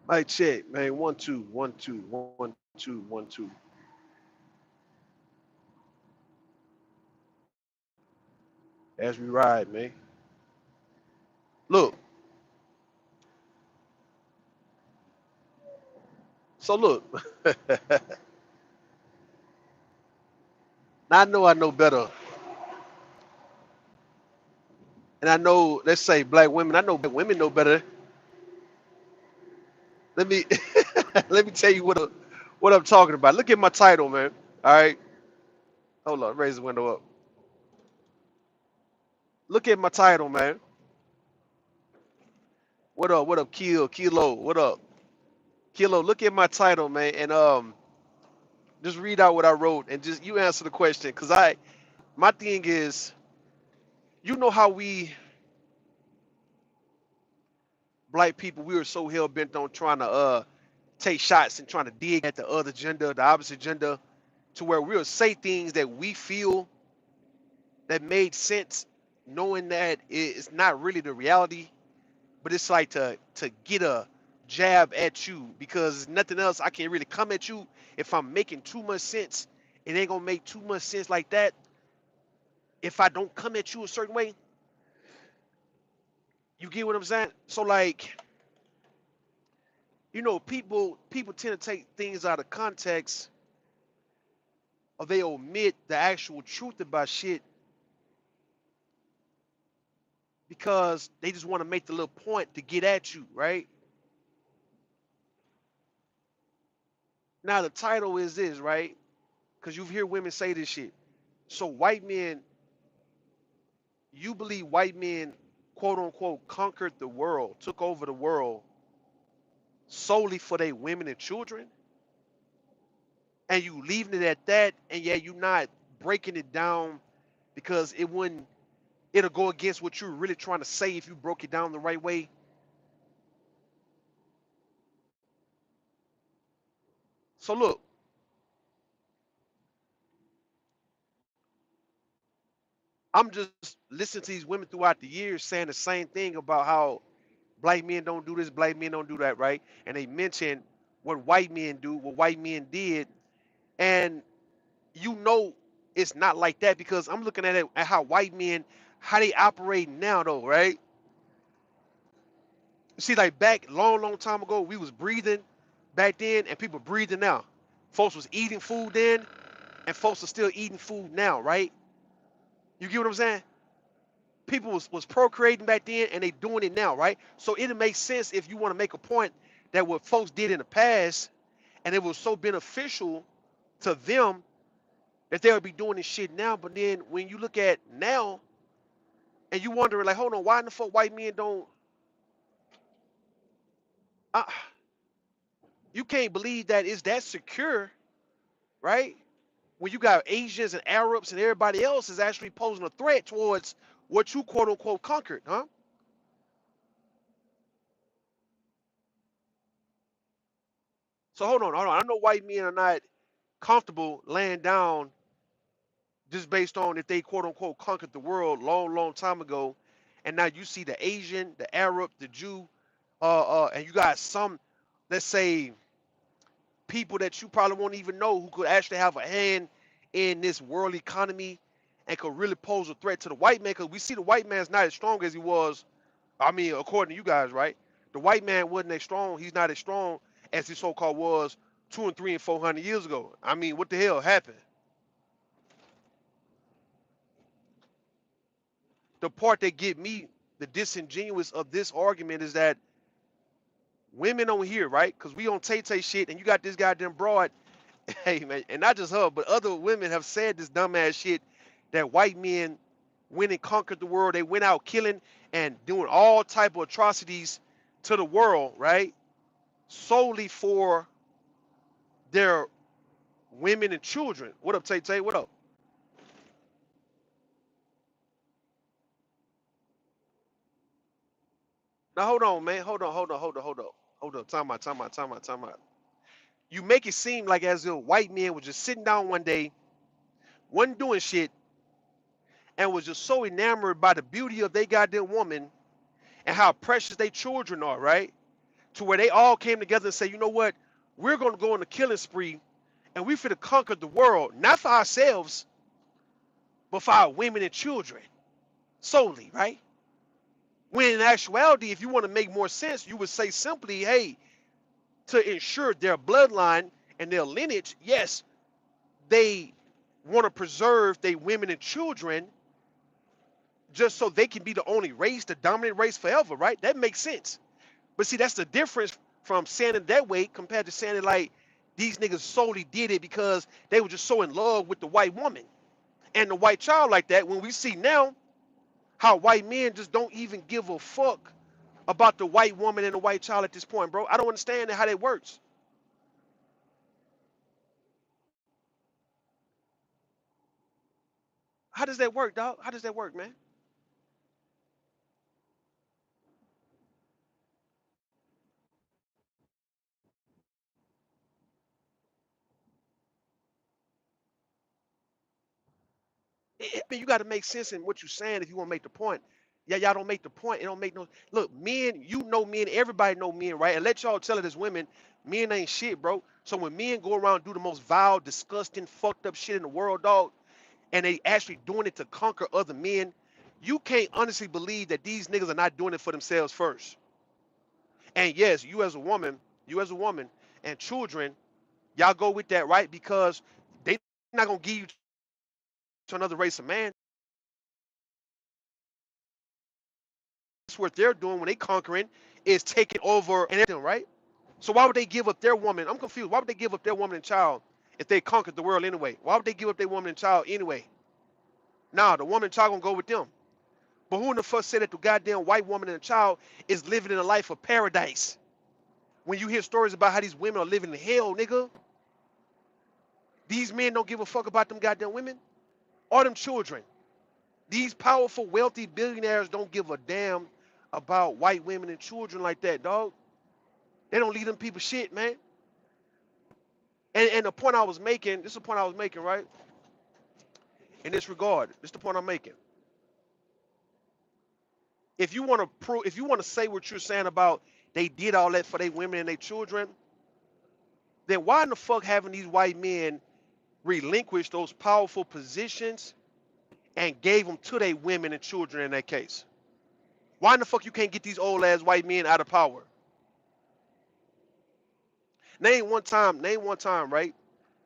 Mic check, man. 1 2 1 2 1 2 1 2. As we ride, man. Look, so look. Now I know better, and I know. Let's say black women. I know black women know better. Let me let me tell you what I'm talking about. Look at my title, man. All right, hold on. Raise the window up. Look at my title, man. What up? What up? Kilo. What up? Kilo. Look at my title, man, and just read out what I wrote, and just you answer the question, cause my thing is, you know how we black people, we were so hell bent on trying to take shots and trying to dig at the other gender, the opposite gender, to where we'll say things that we feel that made sense, knowing that it's not really the reality, but it's like to get a jab at you because nothing else. I can't really come at you if I'm making too much sense. It ain't gonna make too much sense like that if I don't come at you a certain way. You get what I'm saying? So like, people tend to take things out of context, or they omit the actual truth about shit because they just want to make the little point to get at you, right? Now the title is this, right? Because you hear women say this shit. So white men, you believe white men, quote unquote, conquered the world, took over the world solely for their women and children, and you leaving it at that, and yeah, you not breaking it down because it'll go against what you're really trying to say if you broke it down the right way. So look, I'm just listening to these women throughout the years saying the same thing about how black men don't do this, black men don't do that, right? And they mention what white men do, what white men did, and you know it's not like that because I'm looking at it at how white men how they operate now though, right? See, like back long, long time ago, we was breathing back then, and people breathing now. Folks was eating food then, and folks are still eating food now, right? You get what I'm saying? People was procreating back then and they doing it now, right? So it makes sense if you want to make a point that what folks did in the past and it was so beneficial to them that they would be doing this shit now. But then when you look at now and you wonder like, hold on, why in the fuck white men don't? Uh, you can't believe that it's that secure, right? When you got Asians and Arabs and everybody else is actually posing a threat towards what you quote unquote conquered, huh? So hold on, hold on. I know white men are not comfortable laying down just based on if they quote unquote conquered the world long, long time ago, and now you see the Asian, the Arab, the Jew, and you got some, let's say, people that you probably won't even know who could actually have a hand in this world economy and could really pose a threat to the white man. Because we see the white man's not as strong as he was. I mean, according to you guys, right? The white man wasn't as strong. He's not as strong as he so-called was 200 and 300 and 400 years ago. I mean, what the hell happened? The part that get me the disingenuous of this argument is that women on here, right? Because we on Tay Tay shit, and you got this goddamn broad, hey man, and not just her, but other women have said this dumbass shit that white men went and conquered the world. They went out killing and doing all type of atrocities to the world, right? Solely for their women and children. What up, Tay Tay? What up? Now hold on, man. Hold on. Time out. You make it seem like as if white men were just sitting down one day, wasn't doing shit, and was just so enamored by the beauty of they goddamn woman and how precious they children are, right? to where they all came together and say, you know what, we're going to go on a killing spree, and we finna conquer the world, not for ourselves, but for our women and children solely, right? When in actuality, if you want to make more sense, you would say simply, hey, to ensure their bloodline and their lineage, yes, they want to preserve their women and children just so they can be the only race, the dominant race forever, right? That makes sense. But see, that's the difference from saying it that way compared to saying it like these niggas solely did it because they were just so in love with the white woman and the white child like that. When we see now how white men just don't even give a fuck about the white woman and the white child at this point, bro. I don't understand how that works. How does that work, dog? How does that work, man? I mean, you got to make sense in what you're saying if you want to make the point. Yeah, y'all don't make the point. It don't make no. Look, men, you know men. Everybody know men, right? And let y'all tell it as women, men ain't shit, bro. So when men go around and do the most vile, disgusting, fucked up shit in the world, dog, and they actually doing it to conquer other men, you can't honestly believe that these niggas are not doing it for themselves first. And yes, you as a woman, and children, y'all go with that, right? Because they not gonna give you to another race of man. That's what they're doing when they conquering is taking over and everything, right? So why would they give up their woman? I'm confused. Why would they give up their woman and child if they conquered the world anyway? Why would they give up their woman and child anyway? Nah, the woman and child gonna go with them. But who in the fuck said that the goddamn white woman and a child is living in a life of paradise? When you hear stories about how these women are living in hell, nigga, these men don't give a fuck about them goddamn women or them children. These powerful, wealthy billionaires don't give a damn about white women and children like that, dog. They don't leave them people shit, man. And the point I was making, this is the point I was making, right? In this regard, this is the point I'm making. If you want to prove, if you want to say what you're saying about they did all that for their women and their children, then why in the fuck having these white men relinquish those powerful positions and gave them to their women and children in that case? Why in the fuck you can't get these old ass white men out of power? Name one time, right?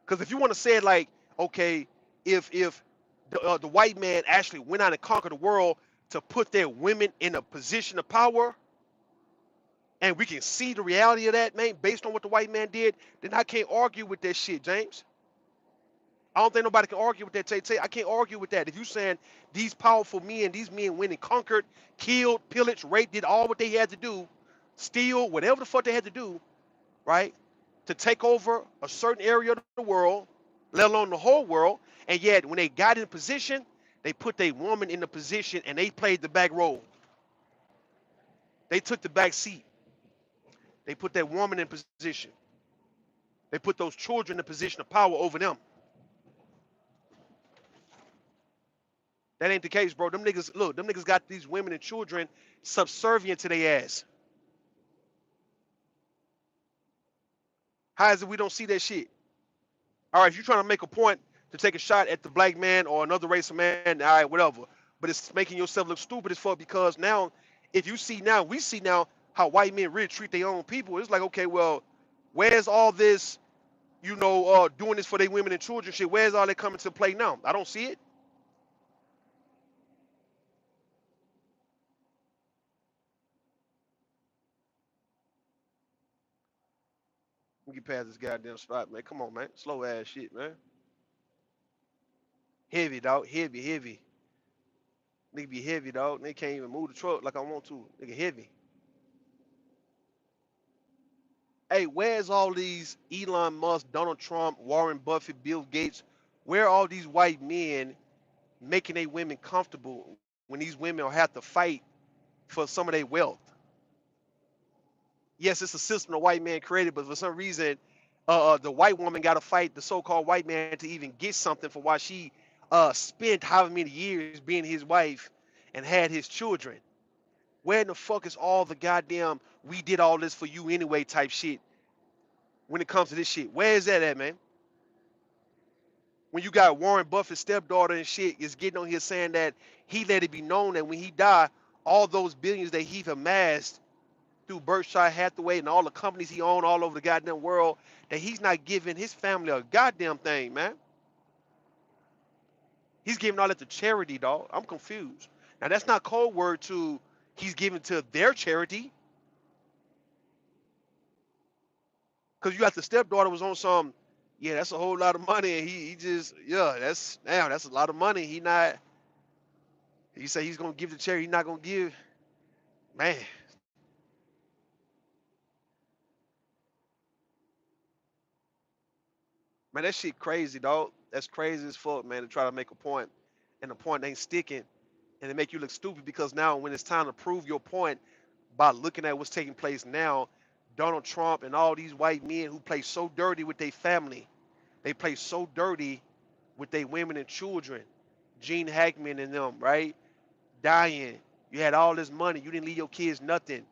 Because if you want to say it like, okay, if the white man actually went out and conquered the world to put their women in a position of power, and we can see the reality of that, man, based on what the white man did, then I can't argue with that shit, James. I don't think nobody can argue with that, Tay Tay. I can't argue with that. If you saying these powerful men, these men went and conquered, killed, pillaged, raped, did all what they had to do, steal, whatever the fuck they had to do, right, to take over a certain area of the world, let alone the whole world, and yet when they got in position, they put their woman in the position and they played the back role. They took the back seat. They put that woman in position. They put those children in a position of power over them. That ain't the case, bro. Them niggas, look, them niggas got these women and children subservient to their ass. How is it we don't see that shit? All right, if you're trying to make a point to take a shot at the black man or another race of man, all right, whatever. But it's making yourself look stupid as fuck because now, if you see now, we see now how white men really treat their own people. It's like, okay, well, where's all this, doing this for their women and children shit? Where's all that coming to play now? I don't see it. Let me get past this goddamn spot, man. Come on, man. Slow ass shit, man. Heavy, dog. Heavy, heavy. Nigga be heavy, dog. They can't even move the truck like I want to. Nigga heavy. Hey, where's all these Elon Musk, Donald Trump, Warren Buffett, Bill Gates? Where are all these white men making their women comfortable when these women will have to fight for some of their wealth? Yes, it's a system the white man created, but for some reason, the white woman got to fight the so-called white man to even get something for why she spent however many years being his wife and had his children. Where in the fuck is all the goddamn we did all this for you anyway type shit when it comes to this shit? Where is that at, man? When you got Warren Buffett's stepdaughter and shit is getting on here saying that he let it be known that when he died, all those billions that he's amassed through Berkshire Hathaway and all the companies he owned all over the goddamn world, that he's not giving his family a goddamn thing, man. He's giving all that to charity, dog. I'm confused. Now that's not code word to he's giving to their charity, because you got the stepdaughter was on some, yeah, that's a whole lot of money, and he just, yeah, that's damn, that's a lot of money. He say he's gonna give to charity, he's not gonna give, man. Man, that shit crazy, dog. That's crazy as fuck, man, to try to make a point and the point ain't sticking and it make you look stupid because now when it's time to prove your point by looking at what's taking place now, Donald Trump and all these white men who play so dirty with their family, they play so dirty with their women and children. Gene Hackman and them, right? Dying. You had all this money. You didn't leave your kids nothing.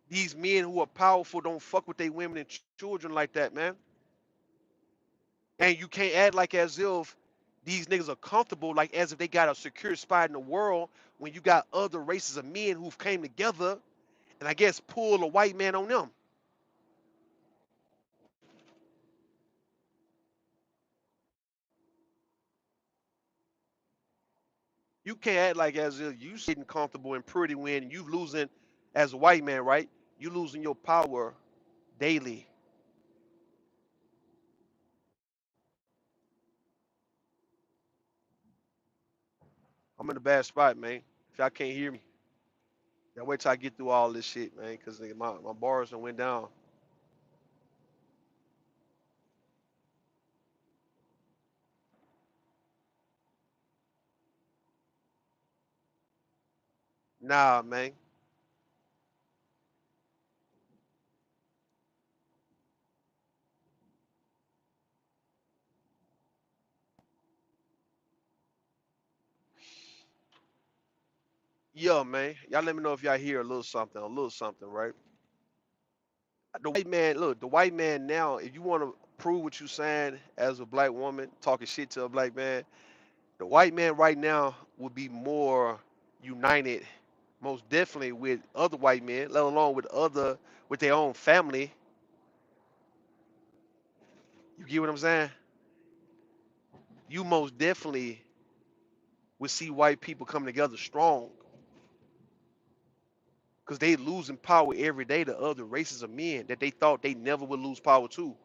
These men who are powerful don't fuck with their women and children like that, man. And you can't act like as if these niggas are comfortable, like as if they got a secure spot in the world when you got other races of men who've came together and I guess pull a white man on them. You can't act like as if you sitting comfortable and pretty when you losing as a white man, right? You losing your power daily. I'm in a bad spot, man. If y'all can't hear me, y'all wait till I get through all this shit, man, because my bars done went down. Nah, man. Yeah, man. Y'all let me know if y'all hear a little something, right? The white man, look, the white man now, if you want to prove what you saying as a black woman, talking shit to a black man, the white man right now would be more united, most definitely with other white men, let alone with their own family. You get what I'm saying? You most definitely would see white people coming together strong because they losing power every day to other races of men that they thought they never would lose power to.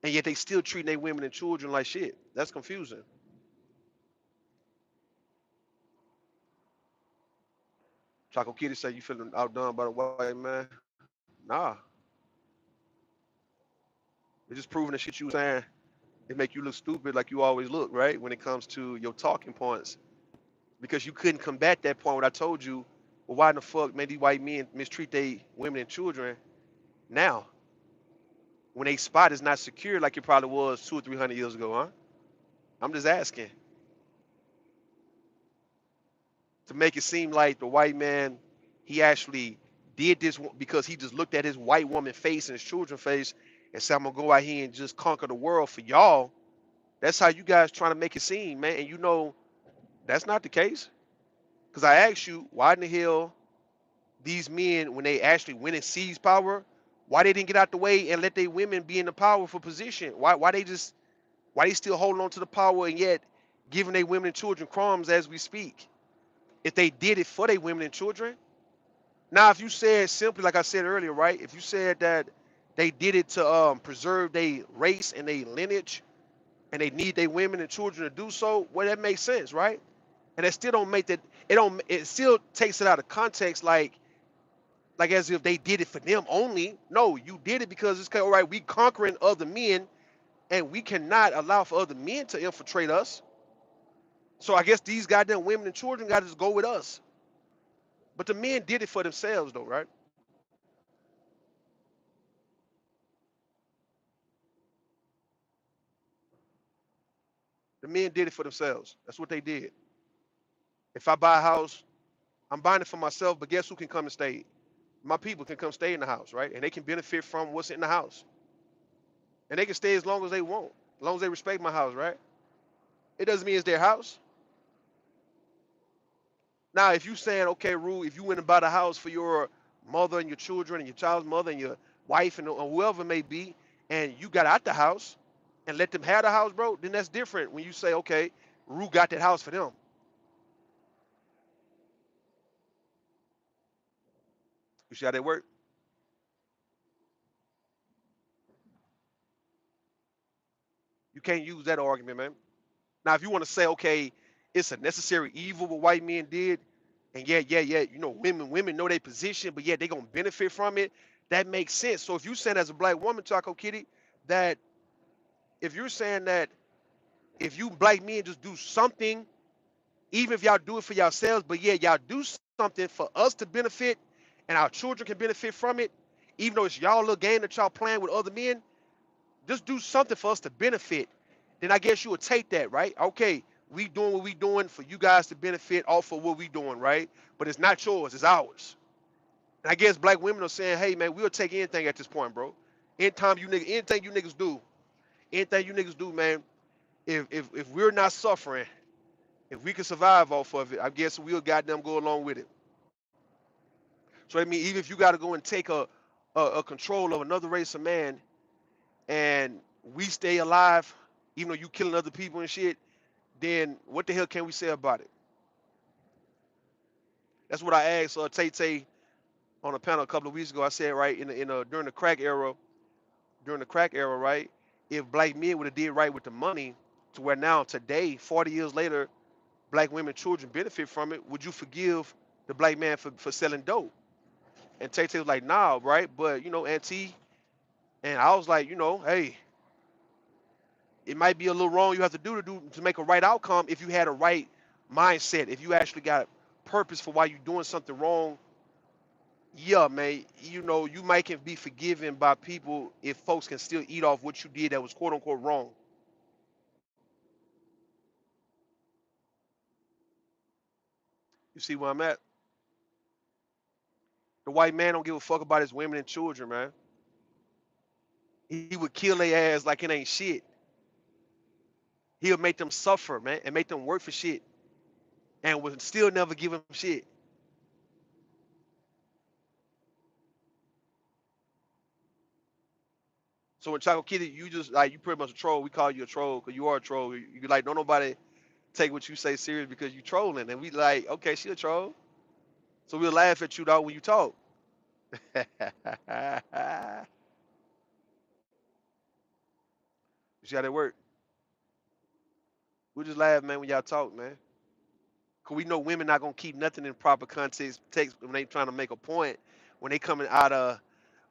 And yet they still treating their women and children like shit. That's confusing. Choco Kitty say you feeling outdone by the white man. Nah, it's just proving the shit you saying. It make you look stupid like you always look, right? When it comes to your talking points. Because you couldn't combat that point when I told you, well, why in the fuck maybe white men mistreat their women and children now when a spot is not secure like it probably was 200 or 300 years ago, huh? I'm just asking to make it seem like the white man, he actually did this because he just looked at his white woman face and his children face and said, I'm gonna go out here and just conquer the world for y'all. That's how you guys trying to make it seem, man. And you know that's not the case. Because I asked you, why in the hell these men, when they actually went and seized power, why they didn't get out the way and let their women be in the powerful position? Why they still holding on to the power and yet giving their women and children crumbs as we speak? If they did it for their women and children. Now, if you said simply, like I said earlier, right? If you said that they did it to preserve their race and their lineage, and they need their women and children to do so, well, that makes sense, right? And it still don't make that. It don't. It still takes it out of context, like as if they did it for them only. No, you did it because it's all right. We conquering other men, and we cannot allow for other men to infiltrate us. So I guess these goddamn women and children got to just go with us. But the men did it for themselves, though, right? The men did it for themselves. That's what they did. If I buy a house, I'm buying it for myself, but guess who can come and stay? My people can come stay in the house, right? And they can benefit from what's in the house. And they can stay as long as they want, as long as they respect my house, right? It doesn't mean it's their house. Now, if you saying, okay, Rue, if you went and bought a house for your mother and your children and your child's mother and your wife and or whoever it may be, and you got out the house and let them have the house, bro, then that's different when you say, okay, Rue got that house for them. You see how they work? You can't use that argument, man. Now, if you want to say, okay, it's a necessary evil what white men did, and yeah, you know, women know their position, but yeah, they gonna benefit from it. That makes sense. So if you saying as a black woman, Taco Kitty, that if you're saying that if you black men just do something, even if y'all do it for yourselves, but yeah, y'all do something for us to benefit, and our children can benefit from it, even though it's y'all little game that y'all playing with other men, just do something for us to benefit. Then I guess you would take that, right? Okay, we doing what we doing for you guys to benefit off of what we doing, right? But it's not yours, it's ours. And I guess black women are saying, hey man, we'll take anything at this point, bro. Anything you niggas do, man, if we're not suffering, if we can survive off of it, I guess we'll goddamn go along with it. So I mean, even if you got to go and take a control of another race of man, and we stay alive, even though you killing other people and shit, then what the hell can we say about it? That's what I asked Tay Tay on a panel a couple of weeks ago. I said, right, during the crack era, right, if black men would have did right with the money, to where now today, 40 years later, black women, children benefit from it, would you forgive the black man for selling dope? And Tay Tay was like, nah, right, but you know, Auntie, and I was like, you know, hey, it might be a little wrong you have to do to make a right outcome if you had a right mindset, if you actually got purpose for why you're doing something wrong. Yeah, man, you know, you might can be forgiven by people if folks can still eat off what you did that was quote unquote wrong. You see where I'm at? The white man don't give a fuck about his women and children, man. He would kill their ass like it ain't shit. He'll make them suffer, man, and make them work for shit, and would still never give them shit. So in Chaco Kitty, you just like you pretty much a troll. We call you a troll because you are a troll. You like don't nobody take what you say serious because you trolling, and we like okay, she a troll. So we'll laugh at you though when you talk. You see how that work? We just laugh, man, when y'all talk, man. Cause we know women not gonna keep nothing in proper context text when they trying to make a point. When they coming out of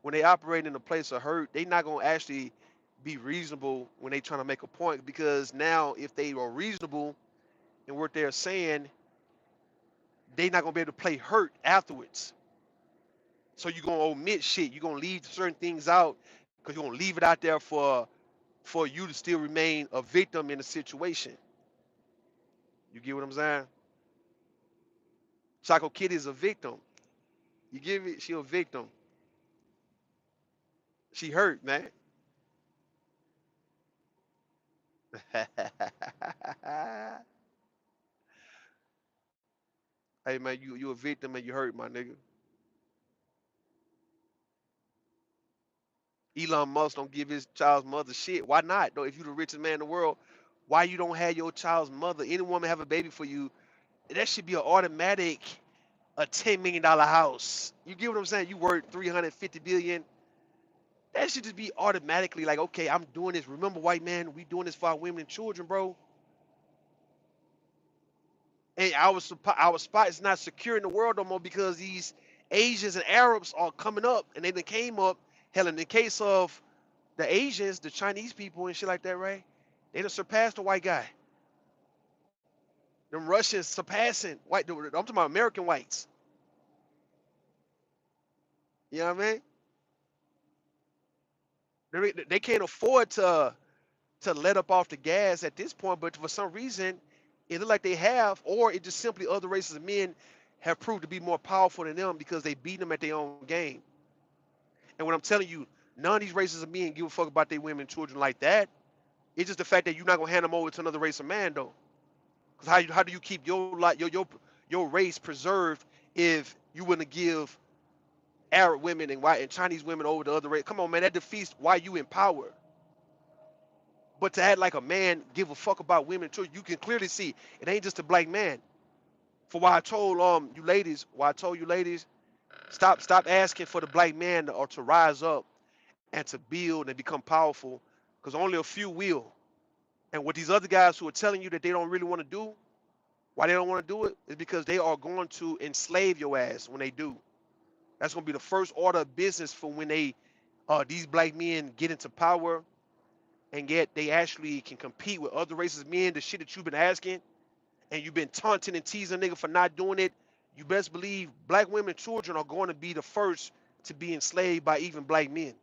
when they operate in a place of hurt, they not gonna actually be reasonable when they trying to make a point because now if they are reasonable in what they're saying, they not gonna be able to play hurt afterwards. So you're gonna omit shit. You're gonna leave certain things out because you're gonna leave it out there for you to still remain a victim in the situation. You get what I'm saying? Psycho Kitty is a victim. You give it, she a victim. She hurt, man. Hey man, you a victim and you hurt, my nigga. Elon Musk don't give his child's mother shit. Why not? Though, if you the richest man in the world, why you don't have your child's mother? Any woman have a baby for you, that should be an automatic a $10 million house. You get what I'm saying? You worth 350 billion. That should just be automatically like, okay, I'm doing this. Remember, white man, we doing this for our women and children, bro. And our spot is not secure in the world no more because these Asians and Arabs are coming up, and they done came up. Hell, in the case of the Asians, the Chinese people and shit like that, right? They done surpassed the white guy. Them Russians surpassing white. I'm talking about American whites. You know what I mean? They can't afford to to let up off the gas at this point, but for some reason, it look like they have, or it just simply other races of men have proved to be more powerful than them because they beat them at their own game. And what I'm telling you, none of these races of men give a fuck about their women and children like that. It's just the fact that you're not gonna hand them over to another race of man though. Because how do you keep your race preserved if you wouldn't give Arab women and white and Chinese women over to other race? Come on, man, that defeats why you in power. But to act like a man give a fuck about women too, you can clearly see it ain't just a black man. For why I told you ladies, stop asking for the black man or to rise up and to build and become powerful, because only a few will. And what these other guys who are telling you that they don't really want to do, why they don't want to do it, is because they are going to enslave your ass when they do. That's gonna be the first order of business for when these black men get into power, and yet they actually can compete with other races of men. The shit that you've been asking, and you've been taunting and teasing a nigga for not doing it. You best believe black women and children are going to be the first to be enslaved by even black men.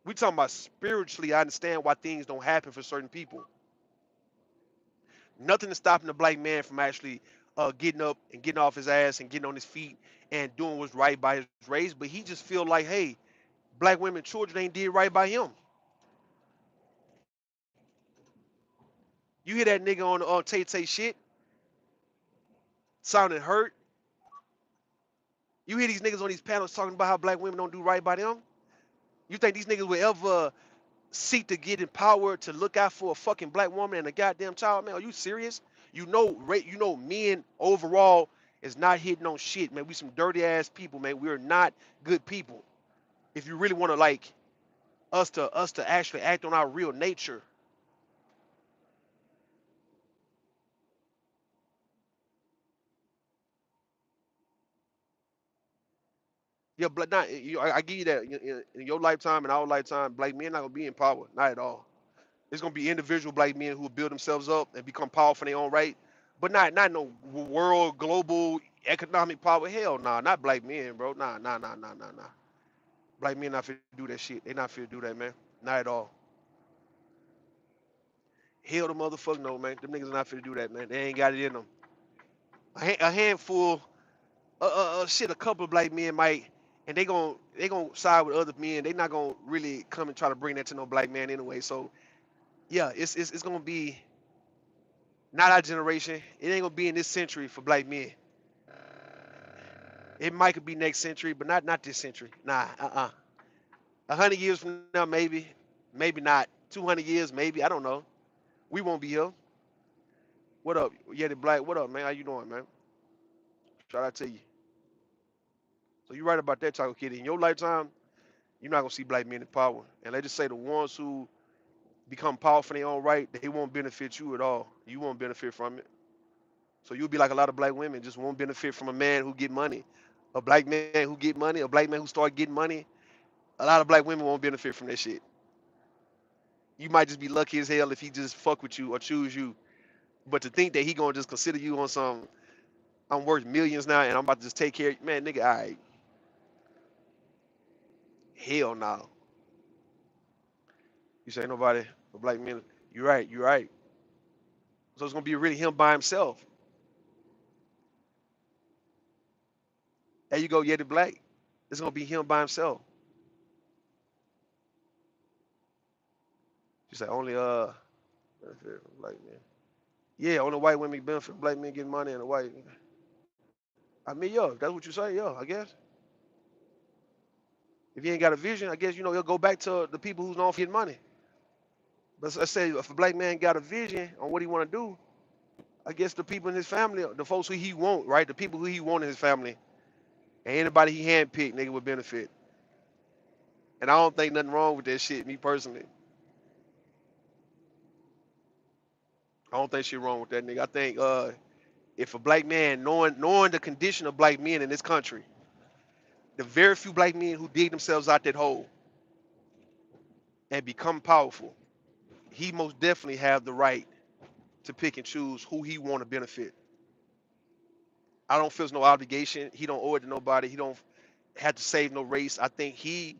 We talking about spiritually. I understand why things don't happen for certain people. Nothing is stopping the black man from actually getting up and getting off his ass and getting on his feet and doing what's right by his race. But he just feel like, hey, black women and children ain't did right by him. You hear that nigga on Tay Tay shit, sounding hurt. You hear these niggas on these panels talking about how black women don't do right by them. You think these niggas will ever seek to get empowered to look out for a fucking black woman and a goddamn child, man? Are you serious? Men overall is not hitting on shit, man. We some dirty ass people, man. We're not good people. If you really want to like us to actually act on our real nature. Yeah, but not I give you that in your lifetime and our lifetime, black men not gonna be in power, not at all. It's gonna be individual black men who will build themselves up and become powerful in their own right, but not no world global economic power. Hell nah, not black men, bro. Nah. Black men not fit to do that shit. They not fit to do that, man. Not at all. Hell the motherfucker no, man. Them niggas not fit to do that, man. They ain't got it in them. A handful, shit. A couple of black men might, and they gonna side with other men. They not gonna really come and try to bring that to no black man anyway. So yeah, it's gonna be not our generation. It ain't gonna be in this century for black men. It might could be next century, but not this century. Nah, 100 years from now, maybe not. 200 years, maybe. I don't know. We won't be here. What up, Yeti Black? What up, man? How you doing, man? Shout out to you. So you right about that, Chocolate Kitty. In your lifetime, you're not gonna see black men in power. And let's just say the ones who become powerful in their own right, they won't benefit you at all. You won't benefit from it. So you'll be like a lot of black women, just won't benefit from a man who get money. A black man who get money, a black man who start getting money, a lot of black women won't benefit from that shit. You might just be lucky as hell if he just fuck with you or choose you. But to think that he gonna just consider you on some, I'm worth millions now and I'm about to just take care of you, man, nigga, all right. Hell no. You say nobody, a black man. You're right, you're right. So it's gonna be really him by himself. There you go, Yeti Black. It's gonna be him by himself. You say only benefit from black men. Yeah, only white women benefit from black men getting money and the white. I mean, yo, if that's what you say, yo, I guess. If you ain't got a vision, I guess he'll go back to the people who's known for getting money. But let's say if a black man got a vision on what he want to do, I guess the people in his family, the folks who he want, right, the people who he want in his family, and anybody he handpicked, nigga, would benefit. And I don't think nothing wrong with that shit, me personally. I don't think shit wrong with that nigga. I think if a black man, knowing the condition of black men in this country, the very few black men who dig themselves out that hole and become powerful, he most definitely have the right to pick and choose who he want to benefit. I don't feel no obligation. He don't owe it to nobody. He don't have to save no race. I think he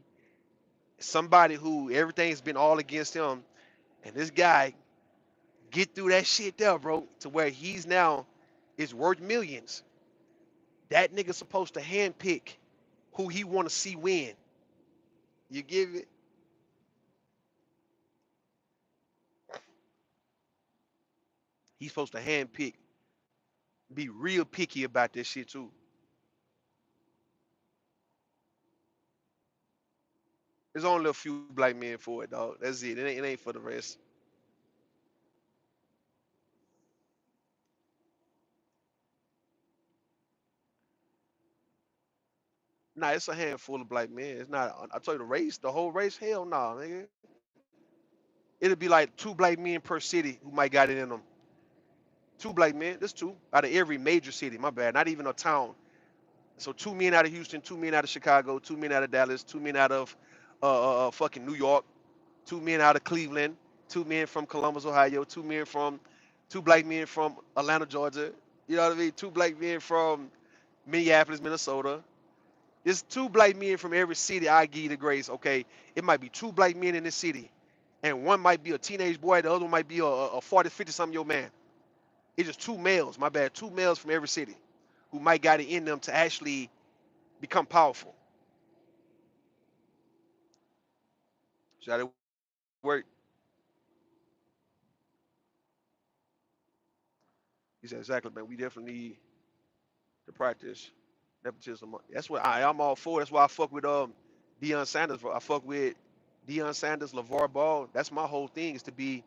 somebody who everything's been all against him, And this guy get through that shit there, bro, to where he's now is worth millions. That nigga supposed to handpick who he want to see win. You give it. He's supposed to handpick, be real picky about this shit too. There's only a few black men for it, dog. That's it. It ain't for the rest. Nah, it's a handful of black men. It's not. I told you the race, the whole race. Hell nah, nigga. It'll be like two black men per city who might got it in them. Two black men. That's two out of every major city. My bad. Not even a town. So two men out of Houston, two men out of Chicago, two men out of Dallas, two men out of fucking New York, two men out of Cleveland, two men from Columbus, Ohio, two black men from Atlanta, Georgia. You know what I mean? Two black men from Minneapolis, Minnesota. There's two black men from every city. I give you the grace. Okay, it might be two black men in this city, and one might be a teenage boy, the other one might be a 40, 50 something year man. It's just two males. My bad. Two males from every city who might got it in them to actually become powerful. So that work. He said exactly, man. We definitely need to practice nepotism. That's what I'm all for. That's why I fuck with Deion Sanders. Bro. I fuck with Deion Sanders, LeVar Ball. That's my whole thing is to be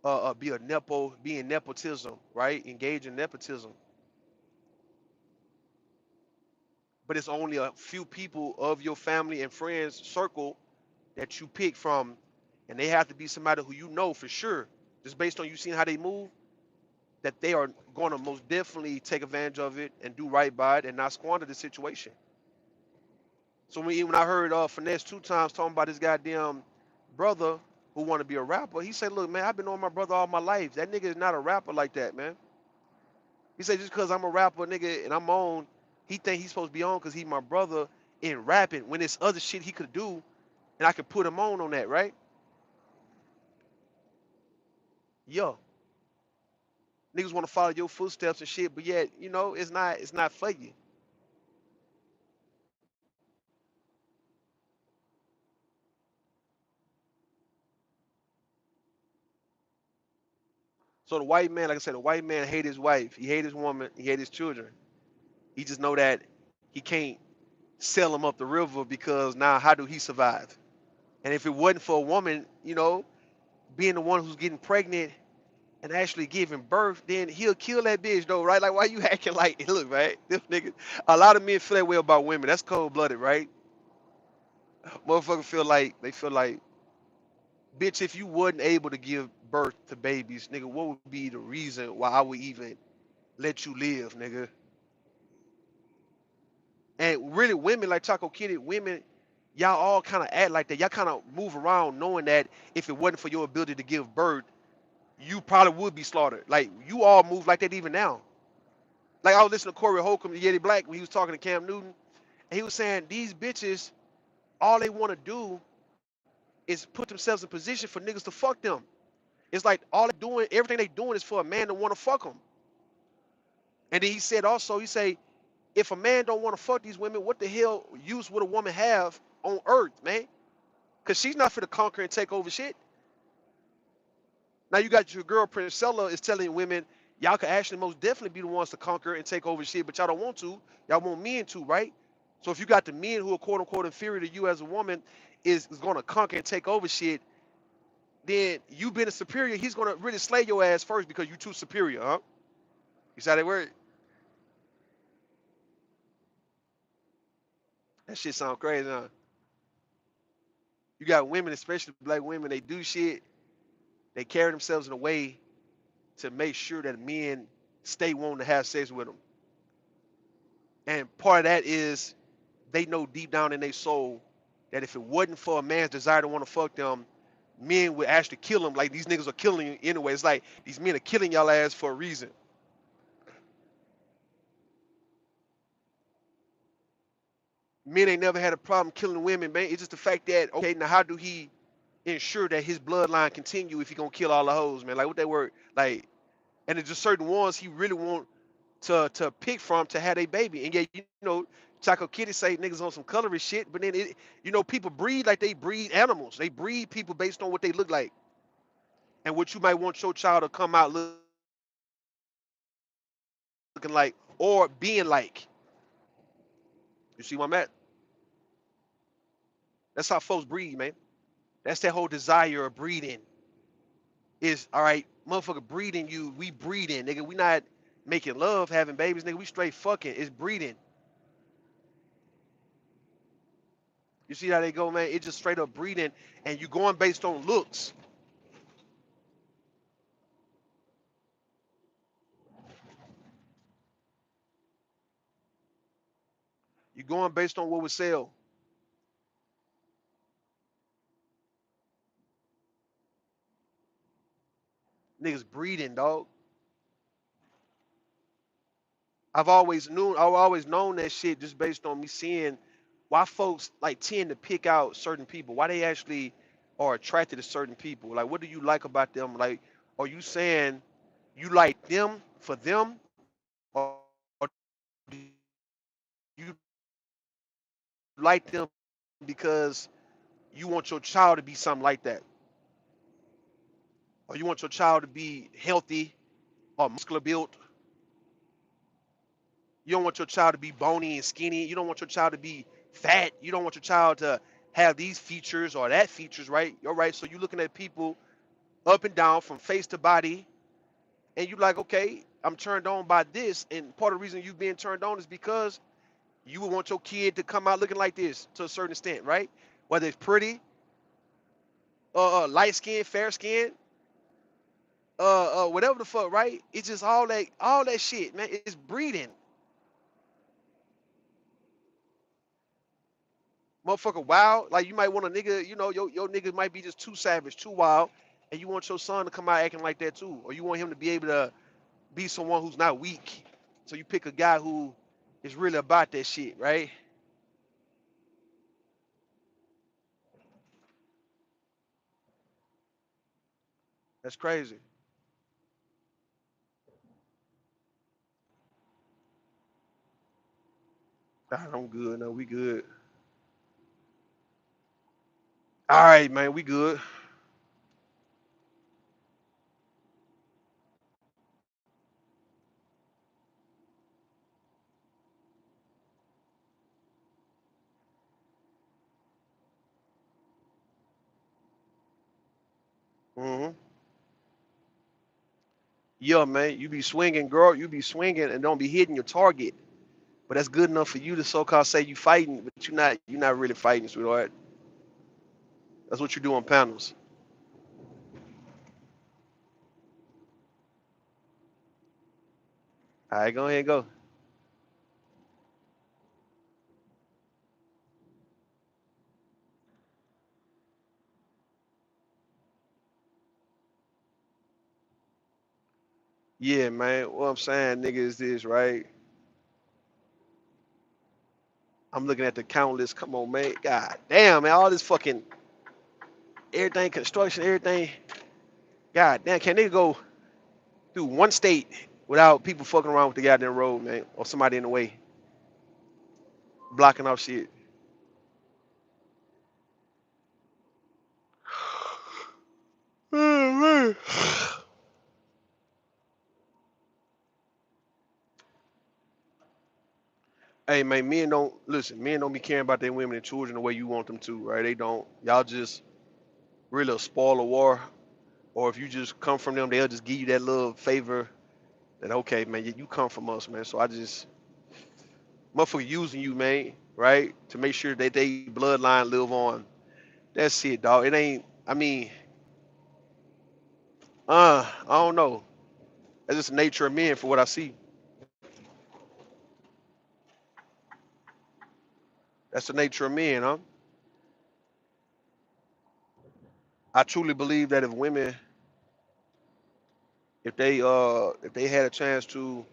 a nepo, be in nepotism, right? Engage in nepotism. But it's only a few people of your family and friends circle that you pick from, and they have to be somebody who you know for sure, just based on you seeing how they move, that they are going to most definitely take advantage of it and do right by it and not squander the situation. So when I heard Finesse two times talking about his goddamn brother who want to be a rapper, he said, "Look, man, I've been on my brother all my life. That nigga is not a rapper like that, man." He said, "Just because I'm a rapper, nigga, and I'm on, he think he's supposed to be on because he's my brother in rapping. When there's other shit he could do, and I could put him on that, right? Yo, niggas want to follow your footsteps and shit, but yet, it's not for you." So the white man, like I said, the white man hate his wife, he hate his woman, he hate his children. He just know that he can't sell him up the river because now how do he survive? And if it wasn't for a woman, being the one who's getting pregnant and actually giving birth, then he'll kill that bitch though, right? Like why you acting like look, right? This nigga, a lot of men feel that way about women. That's cold blooded, right? Motherfuckers feel like, bitch, if you wasn't able to give birth to babies, nigga, what would be the reason why I would even let you live, nigga? And really, women like Chaco Kitty, women, y'all all kind of act like that. Y'all kind of move around knowing that if it wasn't for your ability to give birth, you probably would be slaughtered. Like you all move like that even now. Like I was listening to Corey Holcomb, Yeti Black, when he was talking to Cam Newton, and he was saying these bitches, all they want to do is put themselves in position for niggas to fuck them. It's like all they doing, everything they doing is for a man to want to fuck them. And then he said also, he say, if a man don't want to fuck these women, what the hell use would a woman have on earth, man? Because she's not for to conquer and take over shit. Now you got your girl Princella is telling women, y'all could actually most definitely be the ones to conquer and take over shit, but y'all don't want to. Y'all want men to, right? So if you got the men who are quote unquote inferior to you as a woman is going to conquer and take over shit, then you being a superior, he's going to really slay your ass first because you too superior, huh? You see how they word? That shit sound crazy, huh? You got women, especially black women, they do shit, they carry themselves in a way to make sure that men stay wanting to have sex with them. And part of that is they know deep down in their soul that if it wasn't for a man's desire to want to fuck them, men would actually kill them. Like these niggas are killing you anyway. It's like these men are killing y'all ass for a reason. Men ain't never had a problem killing women, man. It's just the fact that okay, now how do he ensure that his bloodline continue if he gonna kill all the hoes, man. Like what they were like, and it's just certain ones he really want to pick from to have a baby. And yeah, you know, Taco Kitty say niggas on some colorist shit, but then it, you know, people breed like they breed animals. They breed people based on what they look like and what you might want your child to come out looking like or being like. You see where I'm at? That's how folks breed, man. That's that whole desire of breeding. Is all right, motherfucker breeding you, we breeding, nigga. We not making love, having babies, nigga. We straight fucking. It's breeding. You see how they go, man? It's just straight up breeding, and you going based on looks. You going based on what would sell. Niggas breeding, dog. I've always known that shit just based on me seeing why folks like tend to pick out certain people, why they actually are attracted to certain people. Like, what do you like about them? Like, are you saying you like them for them, or do you like them because you want your child to be something like that, or you want your child to be healthy or muscular built? You don't want your child to be bony and skinny. You don't want your child to be fat. You don't want your child to have these features or that features, right? You're right. So you're looking at people up and down from face to body, and you're like, okay, I'm turned on by this. And part of the reason you being turned on is because you would want your kid to come out looking like this to a certain extent, right? Whether it's pretty, light skin, fair skin, whatever the fuck, right? It's just all that shit, man. It's breeding. Motherfucker wild. Like you might want a nigga, you know, your nigga might be just too savage, too wild, and you want your son to come out acting like that too. Or you want him to be able to be someone who's not weak. So you pick a guy who is really about that shit, right? That's crazy. Nah, I'm good. No, we good. All right, man, we good. hmm Yeah, man, you be swinging, girl. You be swinging and don't be hitting your target. But that's good enough for you to so-called say you fighting, but you're not really fighting, sweetheart. That's what you do on panels. All right, go ahead and go. Yeah, man. What I'm saying, nigga, is this, right? I'm looking at the count list. Come on, man. God damn, man. All this fucking everything, construction, everything. God damn, can they go through one state without people fucking around with the goddamn road, man? Or somebody in the way, blocking off shit. Hey, man, men don't listen. Men don't be caring about their women and children the way you want them to, right? They don't. Y'all just really a spoiler war. Or if you just come from them, they'll just give you that little favor that okay, man, you come from us, man. So I just motherfucker using you, man, right? To make sure that they bloodline live on. That's it, dog. It ain't. I mean, I don't know. That's just the nature of men, for what I see. That's the nature of men, huh? I truly believe that if they had a chance to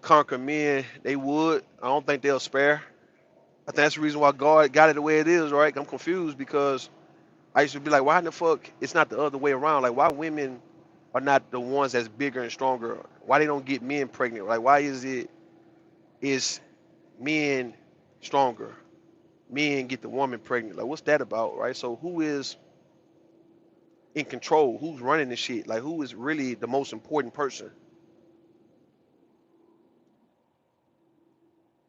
conquer men, they would. I don't think they'll spare. I think that's the reason why God got it the way it is, right? I'm confused because I used to be like, why in the fuck it's not the other way around? Like, why women are not the ones that's bigger and stronger? Why they don't get men pregnant? Like, why is men stronger? Men get the woman pregnant. Like, what's that about, right? So who is in control? Who's running the shit? Like, who is really the most important person?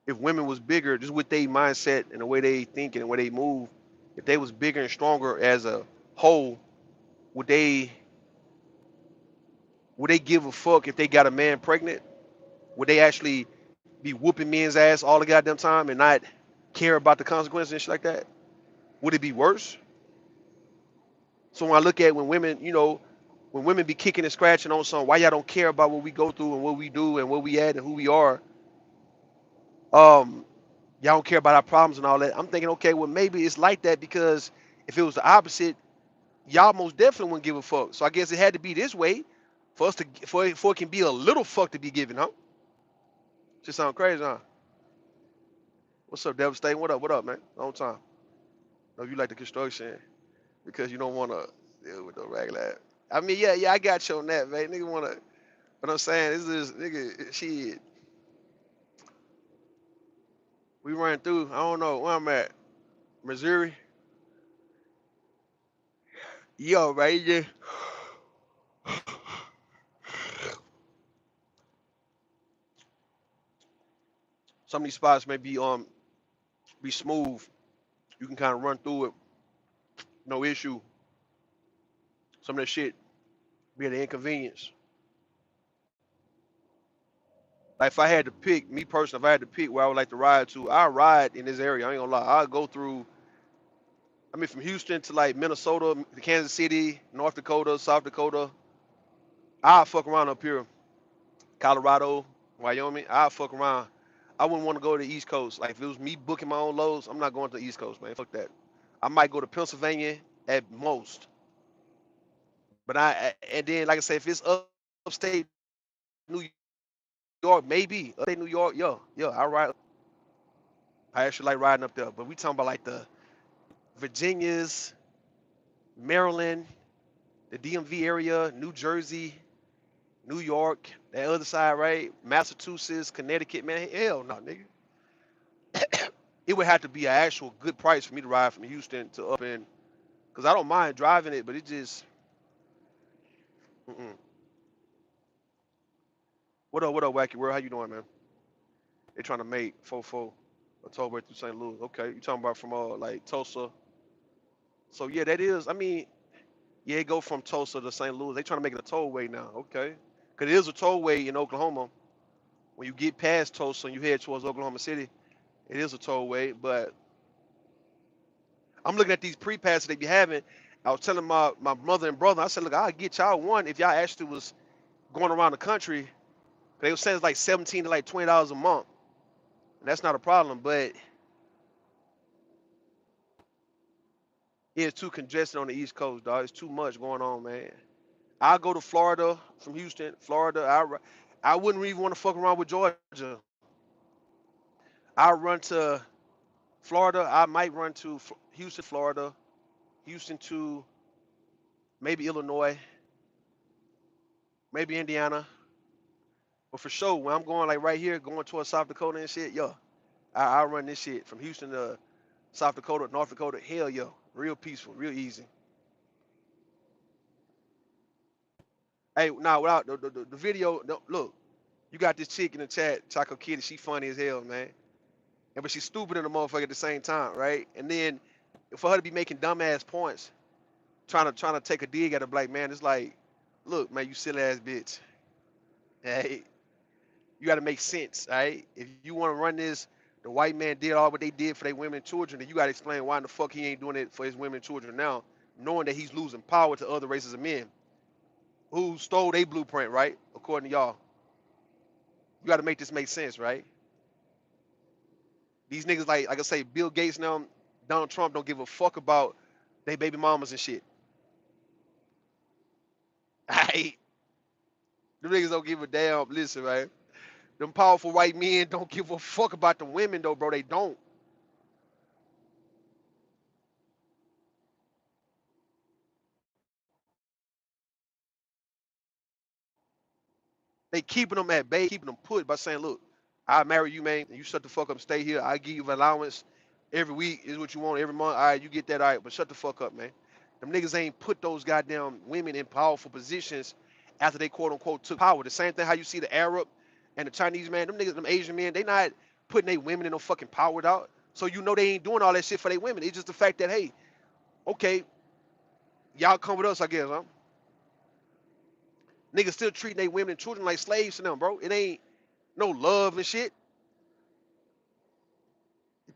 If women was bigger, just with their mindset and the way they think and the way they move, if they was bigger and stronger as a whole, would they would they give a fuck if they got a man pregnant? Would they actually be whooping men's ass all the goddamn time and not care about the consequences and shit like that? Would it be worse? So when I look at when women, when women be kicking and scratching on something, why y'all don't care about what we go through and what we do and where we at and who we are? Um, y'all don't care about our problems and all that. I'm thinking, okay, well maybe it's like that because if it was the opposite, y'all most definitely wouldn't give a fuck. So I guess it had to be this way for us to for it can be a little fuck to be given, huh? Just sound crazy, huh? What's up, Devastating? What up? What up, man? Long time. Know you like the construction because you don't want to deal with no regular. I mean, yeah, I got you on that, man. Nigga want to. But I'm saying this is nigga. Shit, we ran through. I don't know where I'm at. Missouri. Yo, right? Yeah. Some of these spots may be smooth. You can kind of run through it, no issue. Some of that shit be an inconvenience. Like if I had to pick, me personally, if I had to pick where I would like to ride to, I ride in this area. I ain't gonna lie. I'll go through. I mean, from Houston to like Minnesota, Kansas City, North Dakota, South Dakota. I'll fuck around up here, Colorado, Wyoming. I'll fuck around. I wouldn't want to go to the East Coast. Like if it was me booking my own loads, I'm not going to the East Coast, man. Fuck that. I might go to Pennsylvania at most. But and then like I say, if it's upstate New York, maybe upstate New York, yeah, I ride. I actually like riding up there. But we talking about like the Virginias, Maryland, the DMV area, New Jersey, New York, that other side, right? Massachusetts, Connecticut, man. Hell no, nigga. It would have to be an actual good price for me to ride from Houston to up in, because I don't mind driving it, but it just, mm-mm. What up, Wacky World? How you doing, man? They trying to make fofo a tollway through St. Louis. Okay, you talking about from like Tulsa? So yeah, that is. I mean, yeah, it go from Tulsa to St. Louis. They trying to make it a tollway now. Okay, because it is a tollway in Oklahoma. When you get past Tulsa and you head towards Oklahoma City, it is a tollway. But I'm looking at these pre-passes they be having. I was telling my mother and brother, I said, look, I'll get y'all one if y'all actually was going around the country. They were saying it's like 17 to like $20 a month. And that's not a problem, but it's too congested on the East Coast, dog. It's too much going on, man. I'll go to Florida from Houston, Florida. I wouldn't even want to fuck around with Georgia. I'll run to Florida. I might run to Houston, Florida, Houston to maybe Illinois, maybe Indiana. But for sure, when I'm going like right here, going towards South Dakota and shit, yo, I run this shit from Houston to South Dakota, North Dakota. Hell, yo, real peaceful, real easy. Hey, now without the video, look, you got this chick in the chat, Choco Kitty. She funny as hell, man. And but she's stupid in the motherfucker at the same time, right? And then for her to be making dumbass points, trying to take a dig at a black man, it's like, look, man, you silly ass bitch. Hey, you got to make sense, all right? If you want to run this, the white man did all what they did for their women and children, then you got to explain why in the fuck he ain't doing it for his women and children now, knowing that he's losing power to other races of men who stole their blueprint, right? According to y'all, you got to make this make sense, right? These niggas like I say, Bill Gates now, Donald Trump don't give a fuck about they baby mamas and shit. Right? Them niggas don't give a damn. Listen, right? Them powerful white men don't give a fuck about the women though, bro. They don't. They keeping them at bay, keeping them put by saying, look, I marry you, man, and you shut the fuck up and stay here. I give you an allowance every week is what you want every month. All right, you get that, all right, but shut the fuck up, man. Them niggas ain't put those goddamn women in powerful positions after they quote unquote took power. The same thing how you see the Arab and the Chinese man, them niggas, them Asian men, they not putting their women in no fucking power out. So you know they ain't doing all that shit for their women. It's just the fact that, hey, okay, y'all come with us, I guess, huh? Niggas still treating their women and children like slaves to them, bro. It ain't no love and shit.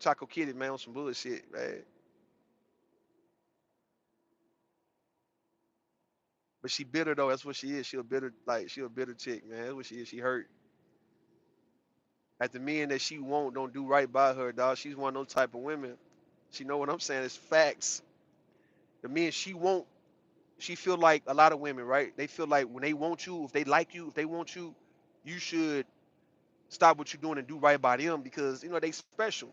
Choco Kitty, man, on some bullshit, man. But she bitter though. That's what she is. She a bitter, like she a bitter chick, man. That's what she is. She hurt. At the men that she won't don't do right by her, dog. She's one of those type of women. She know what I'm saying. It's facts. The men she won't, she feel like a lot of women, right? They feel like when they want you, if they like you, if they want you, you should stop what you're doing and do right by them because you know they special.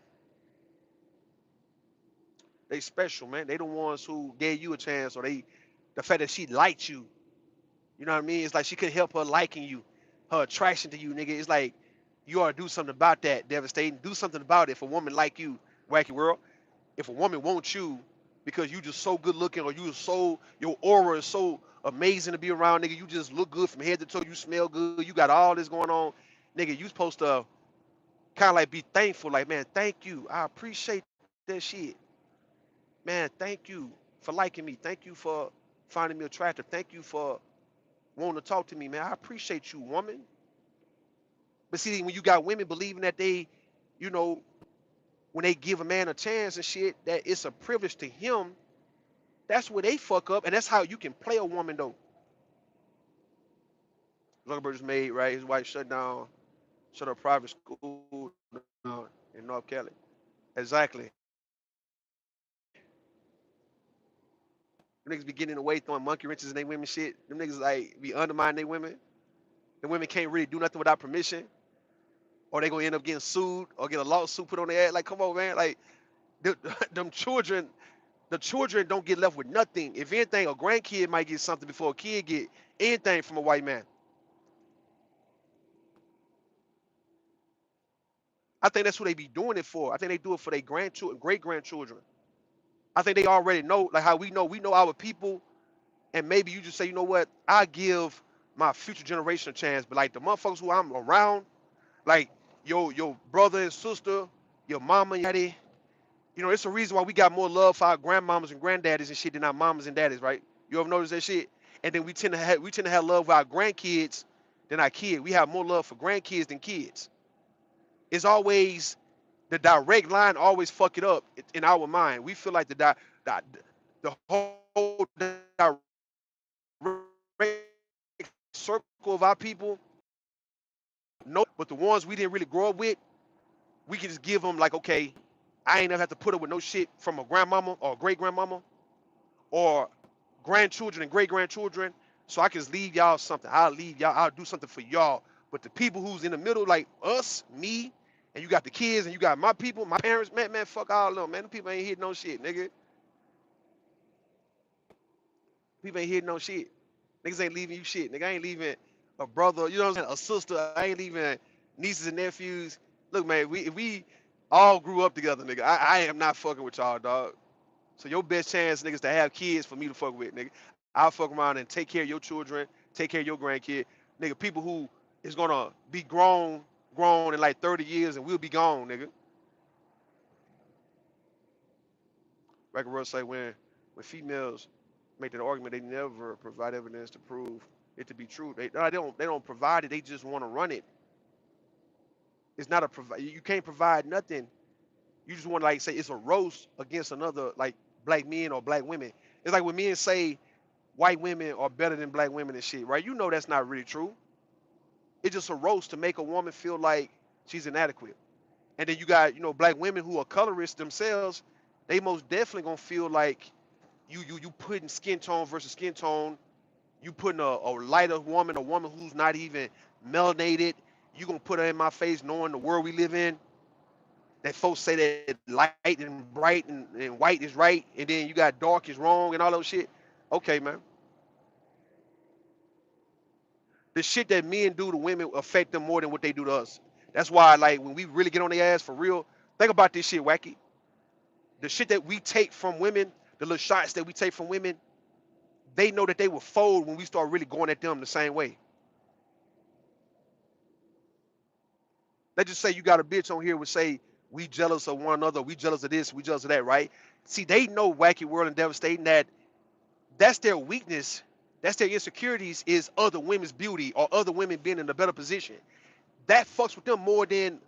They special, man. They the ones who gave you a chance, or they, the fact that she liked you. You know what I mean? It's like she could help her liking you, her attraction to you, nigga. It's like you ought to do something about that, devastating. Do something about it. If a woman like you, wacky world, if a woman wants you because you just so good looking or you so your aura is so amazing to be around, nigga, you just look good from head to toe, you smell good, you got all this going on, nigga, you supposed to kind of like be thankful, like, man, thank you. I appreciate that shit. Man, thank you for liking me. Thank you for finding me attractive. Thank you for wanting to talk to me, man. I appreciate you, woman. But see, when you got women believing that they, you know, when they give a man a chance and shit, that it's a privilege to him, that's where they fuck up. And that's how you can play a woman, though. Zuckerberg just made, right? His wife shut her private school down in North Cali. Exactly. Them niggas be getting in the way, throwing monkey wrenches in they women shit. Them niggas like be undermining they women. The women can't really do nothing without permission, or they gonna end up getting sued or get a lawsuit put on their ass. Like, come on, man. Like, the, them children, the children don't get left with nothing. If anything, a grandkid might get something before a kid get anything from a white man. I think that's what they be doing it for. I think they do it for their grandchildren, great grandchildren. I think they already know, like how we know our people, and maybe you just say, you know what, I give my future generation a chance. But like the motherfuckers who I'm around, like your brother and sister, your mama and daddy, you know, it's a reason why we got more love for our grandmamas and granddaddies and shit than our mamas and daddies, right? You ever notice that shit? And then we tend to have love for our grandkids than our kids. We have more love for grandkids than kids. It's always the direct line always fuck it up in our mind. We feel like the, the whole direct circle of our people, no, but the ones we didn't really grow up with, we can just give them like, okay, I ain't never have to put up with no shit from a grandmama or great grandmama or grandchildren and great grandchildren. So I can just leave y'all something. I'll leave y'all. I'll do something for y'all. But the people who's in the middle, like us, me, and you got the kids, and you got my people, my parents, man, fuck all of them, man. Them people ain't hitting no shit, nigga. People ain't hitting no shit. Niggas ain't leaving you shit. Nigga, I ain't leaving a brother, you know what I'm saying, a sister. I ain't leaving nieces and nephews. Look, man, we all grew up together, nigga. I am not fucking with y'all, dog. So your best chance, niggas, to have kids for me to fuck with, nigga. I'll fuck around and take care of your children, take care of your grandkid. Nigga, people who is gonna be grown in like 30 years and we'll be gone, nigga. Record Russ say when females make that argument, they never provide evidence to prove it to be true. They don't provide it, they just want to run it. It's not a provide. You can't provide nothing. You just want to like say it's a roast against another like black men or black women. It's like when men say white women are better than black women and shit, right? You know that's not really true. It's just a roast to make a woman feel like she's inadequate. And then you got, you know, black women who are colorists themselves, they most definitely gonna feel like you putting skin tone versus skin tone, you putting a lighter woman, a woman who's not even melanated, you gonna put her in my face knowing the world we live in, that folks say that light and bright and white is right, and then you got dark is wrong and all that shit. Okay, man. The shit that men do to women affect them more than what they do to us. That's why, like, when we really get on their ass for real, think about this shit, Wacky. The shit that we take from women, the little shots that we take from women, they know that they will fold when we start really going at them the same way. Let's just say you got a bitch on here would say, we jealous of one another, we jealous of this, we jealous of that, right? See, they know Wacky World and Devastating that that's their weakness, that's their insecurities is other women's beauty or other women being in a better position. That fucks with them more than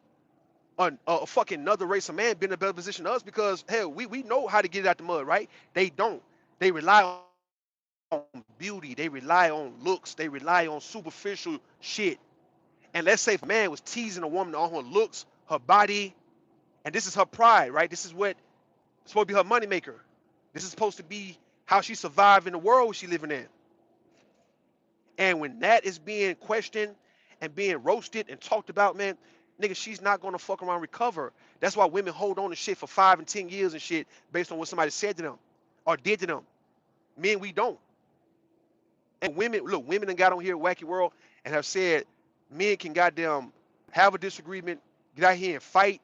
a fucking another race of man being in a better position than us because hell, we know how to get it out the mud, right? They don't. They rely on beauty, they rely on looks, they rely on superficial shit. And let's say if a man was teasing a woman on her looks, her body, and this is her pride, right? This is what supposed to be her moneymaker. This is supposed to be how she survived in the world she living in. And when that is being questioned and being roasted and talked about, man, nigga, she's not gonna fuck around and recover. That's why women hold on to shit for 5 and 10 years and shit based on what somebody said to them or did to them. Men, we don't. And women, look, women done got on here, Wacky World, and have said men can goddamn have a disagreement, get out here and fight,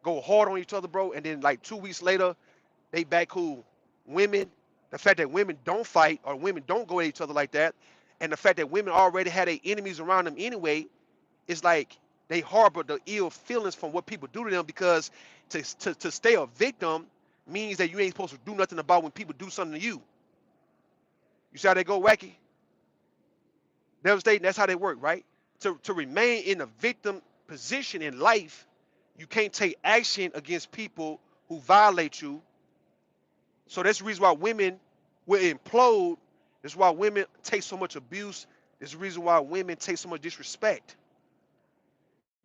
go hard on each other, bro, and then like 2 weeks later, they back cool. Women, the fact that women don't fight or women don't go at each other like that, and the fact that women already had their enemies around them anyway, it's like they harbor the ill feelings from what people do to them because to stay a victim means that you ain't supposed to do nothing about when people do something to you. You see how they go, Wacky? Devastating, that's how they work, right? To remain in a victim position in life, you can't take action against people who violate you. So that's the reason why women will implode. That's why women take so much abuse. That's the reason why women take so much disrespect.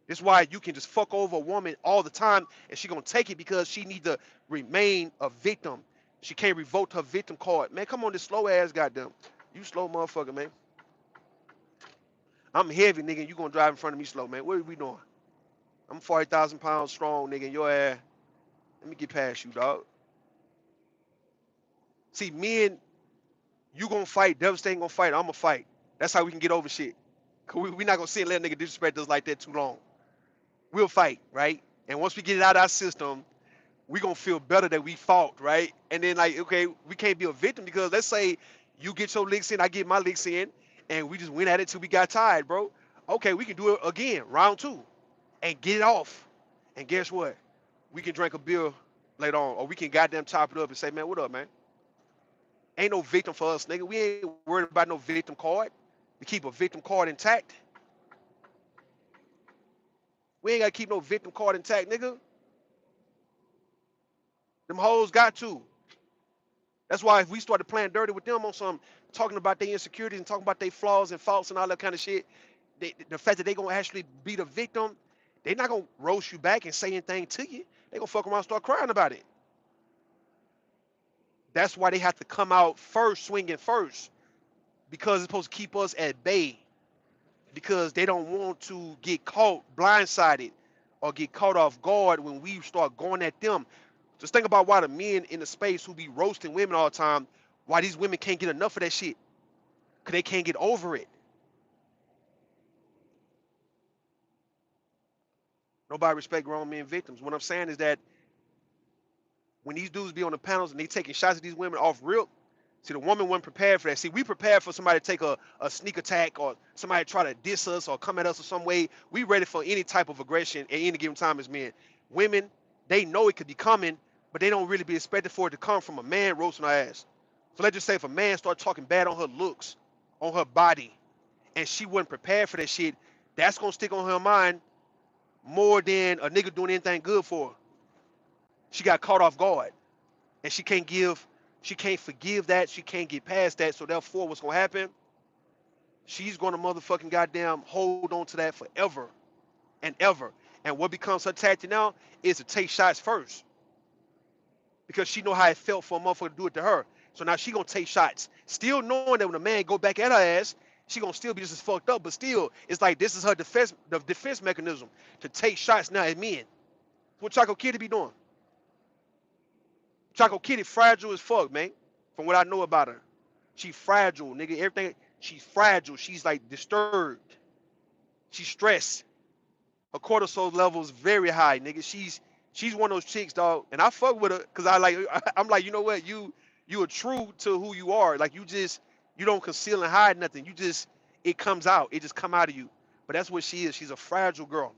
That's why you can just fuck over a woman all the time and she gonna take it because she need to remain a victim. She can't revoke her victim card. Man, come on, this slow ass goddamn. You slow motherfucker, man. I'm heavy, nigga, and you gonna drive in front of me slow, man. What are we doing? I'm 40,000 pounds strong, nigga, and your ass. Let me get past you, dog. See, men, you gonna fight, Devastating gonna fight, I'm gonna fight. That's how we can get over shit. Cause we not gonna sit and let a nigga disrespect us like that too long. We'll fight, right? And once we get it out of our system, we gonna feel better that we fought, right? And then like, okay, we can't be a victim because let's say you get your licks in, I get my licks in, and we just went at it till we got tired, bro. Okay, we can do it again, round two, and get it off. And guess what? We can drink a beer later on, or we can goddamn chop it up and say, man, what up, man? Ain't no victim for us, nigga. We ain't worried about no victim card. We keep a victim card intact. We ain't gotta keep no victim card intact, nigga. Them hoes got to. That's why if we started playing dirty with them on some talking about their insecurities and talking about their flaws and faults and all that kind of shit, the fact that they gonna actually be the victim, they not gonna roast you back and say anything to you. They gonna fuck around and start crying about it. That's why they have to come out first, swinging first, because it's supposed to keep us at bay. Because they don't want to get caught blindsided or get caught off guard when we start going at them. Just think about why the men in the space who be roasting women all the time, why these women can't get enough of that shit. Because they can't get over it. Nobody respect grown men victims. What I'm saying is that when these dudes be on the panels and they taking shots at these women off rip, see, the woman wasn't prepared for that. See, we prepared for somebody to take a sneak attack or somebody try to diss us or come at us in some way. We ready for any type of aggression at any given time as men. Women, they know it could be coming, but they don't really be expected for it to come from a man roasting her ass. So let's just say if a man start talking bad on her looks, on her body, and she wasn't prepared for that shit, that's gonna stick on her mind more than a nigga doing anything good for her. She got caught off guard, and she can't forgive that, she can't get past that. So therefore, what's gonna happen? She's gonna motherfucking goddamn hold on to that forever and ever. And what becomes her tactic now is to take shots first, because she know how it felt for a motherfucker to do it to her. So now she gonna take shots, still knowing that when a man go back at her ass, she gonna still be just as fucked up. But still, it's like this is her defense, the defense mechanism to take shots now at men. What Choco Kitty be doing? Choco Kitty fragile as fuck, man. From what I know about her, she fragile, nigga. Everything. She's fragile. She's like disturbed. She's stressed. Her cortisol levels very high, nigga. She's one of those chicks, dog. And I fuck with her because I like I'm like, you know what? You are true to who you are. Like you don't conceal and hide nothing. You just it comes out. It just come out of you. But that's what she is. She's a fragile girl.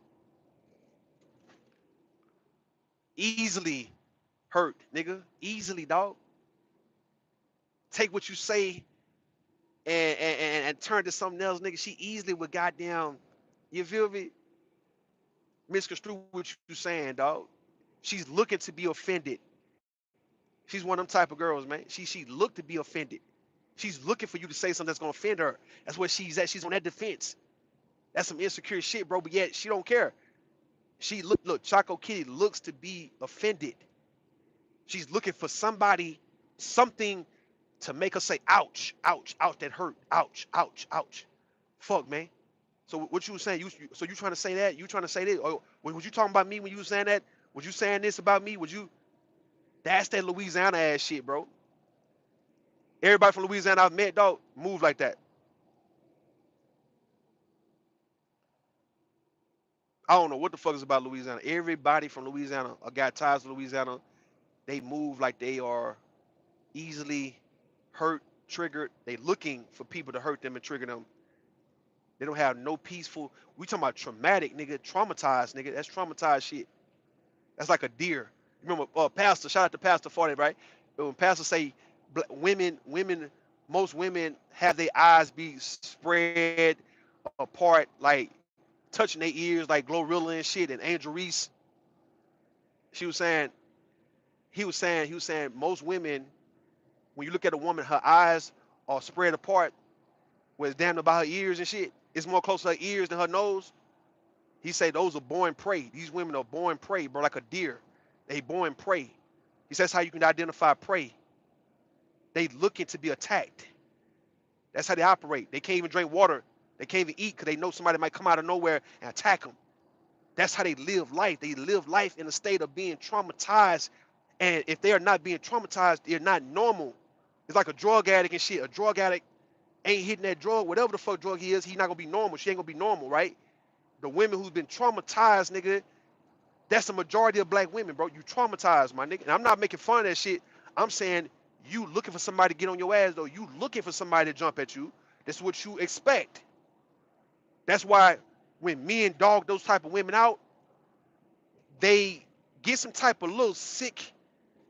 Easily hurt, nigga. Easily, dog. Take what you say and turn to something else, nigga. She easily would goddamn, you feel me? Misconstrue what you saying, dog. She's looking to be offended. She's one of them type of girls, man. She looked to be offended. She's looking for you to say something that's gonna offend her. That's where she's at. She's on that defense. That's some insecure shit, bro. But yet she don't care. She look. Choco Kitty looks to be offended. She's looking for somebody, something to make her say, ouch, ouch, ouch, that hurt, ouch, ouch, ouch. Fuck, man. So what you were saying? So you trying to say that? You trying to say this? Or was you talking about me when you were saying that? Was you saying this about me? Was you? That's that Louisiana ass shit, bro. Everybody from Louisiana I've met, dog, move like that. I don't know what the fuck is about Louisiana. Everybody from Louisiana or got ties to Louisiana, they move like they are easily hurt, triggered. They looking for people to hurt them and trigger them. They don't have no peaceful. We talking about traumatic, nigga, traumatized, nigga. That's traumatized shit. That's like a deer. Remember, Pastor, shout out to Pastor Forty, right? When Pastor say women, most women have their eyes be spread apart, like touching their ears, like Glorilla and shit. And Angel Reese, she was saying, he was saying, most women, when you look at a woman, her eyes are spread apart, where it's damn about her ears and shit. It's more close to her ears than her nose. He said those are born prey. These women are born prey, bro, like a deer. They born prey. He says how you can identify prey. They looking to be attacked. That's how they operate. They can't even drink water. They can't even eat because they know somebody might come out of nowhere and attack them. That's how they live life. They live life in a state of being traumatized. And if they are not being traumatized, they're not normal. It's like a drug addict and shit. A drug addict ain't hitting that drug, whatever the fuck drug he is, he's not gonna be normal. She ain't gonna be normal, right? The women who's been traumatized, nigga, that's the majority of black women, bro. You traumatized, my nigga. And I'm not making fun of that shit. I'm saying you looking for somebody to get on your ass, though. You looking for somebody to jump at you. That's what you expect. That's why when men dog those type of women out, they get some type of little sick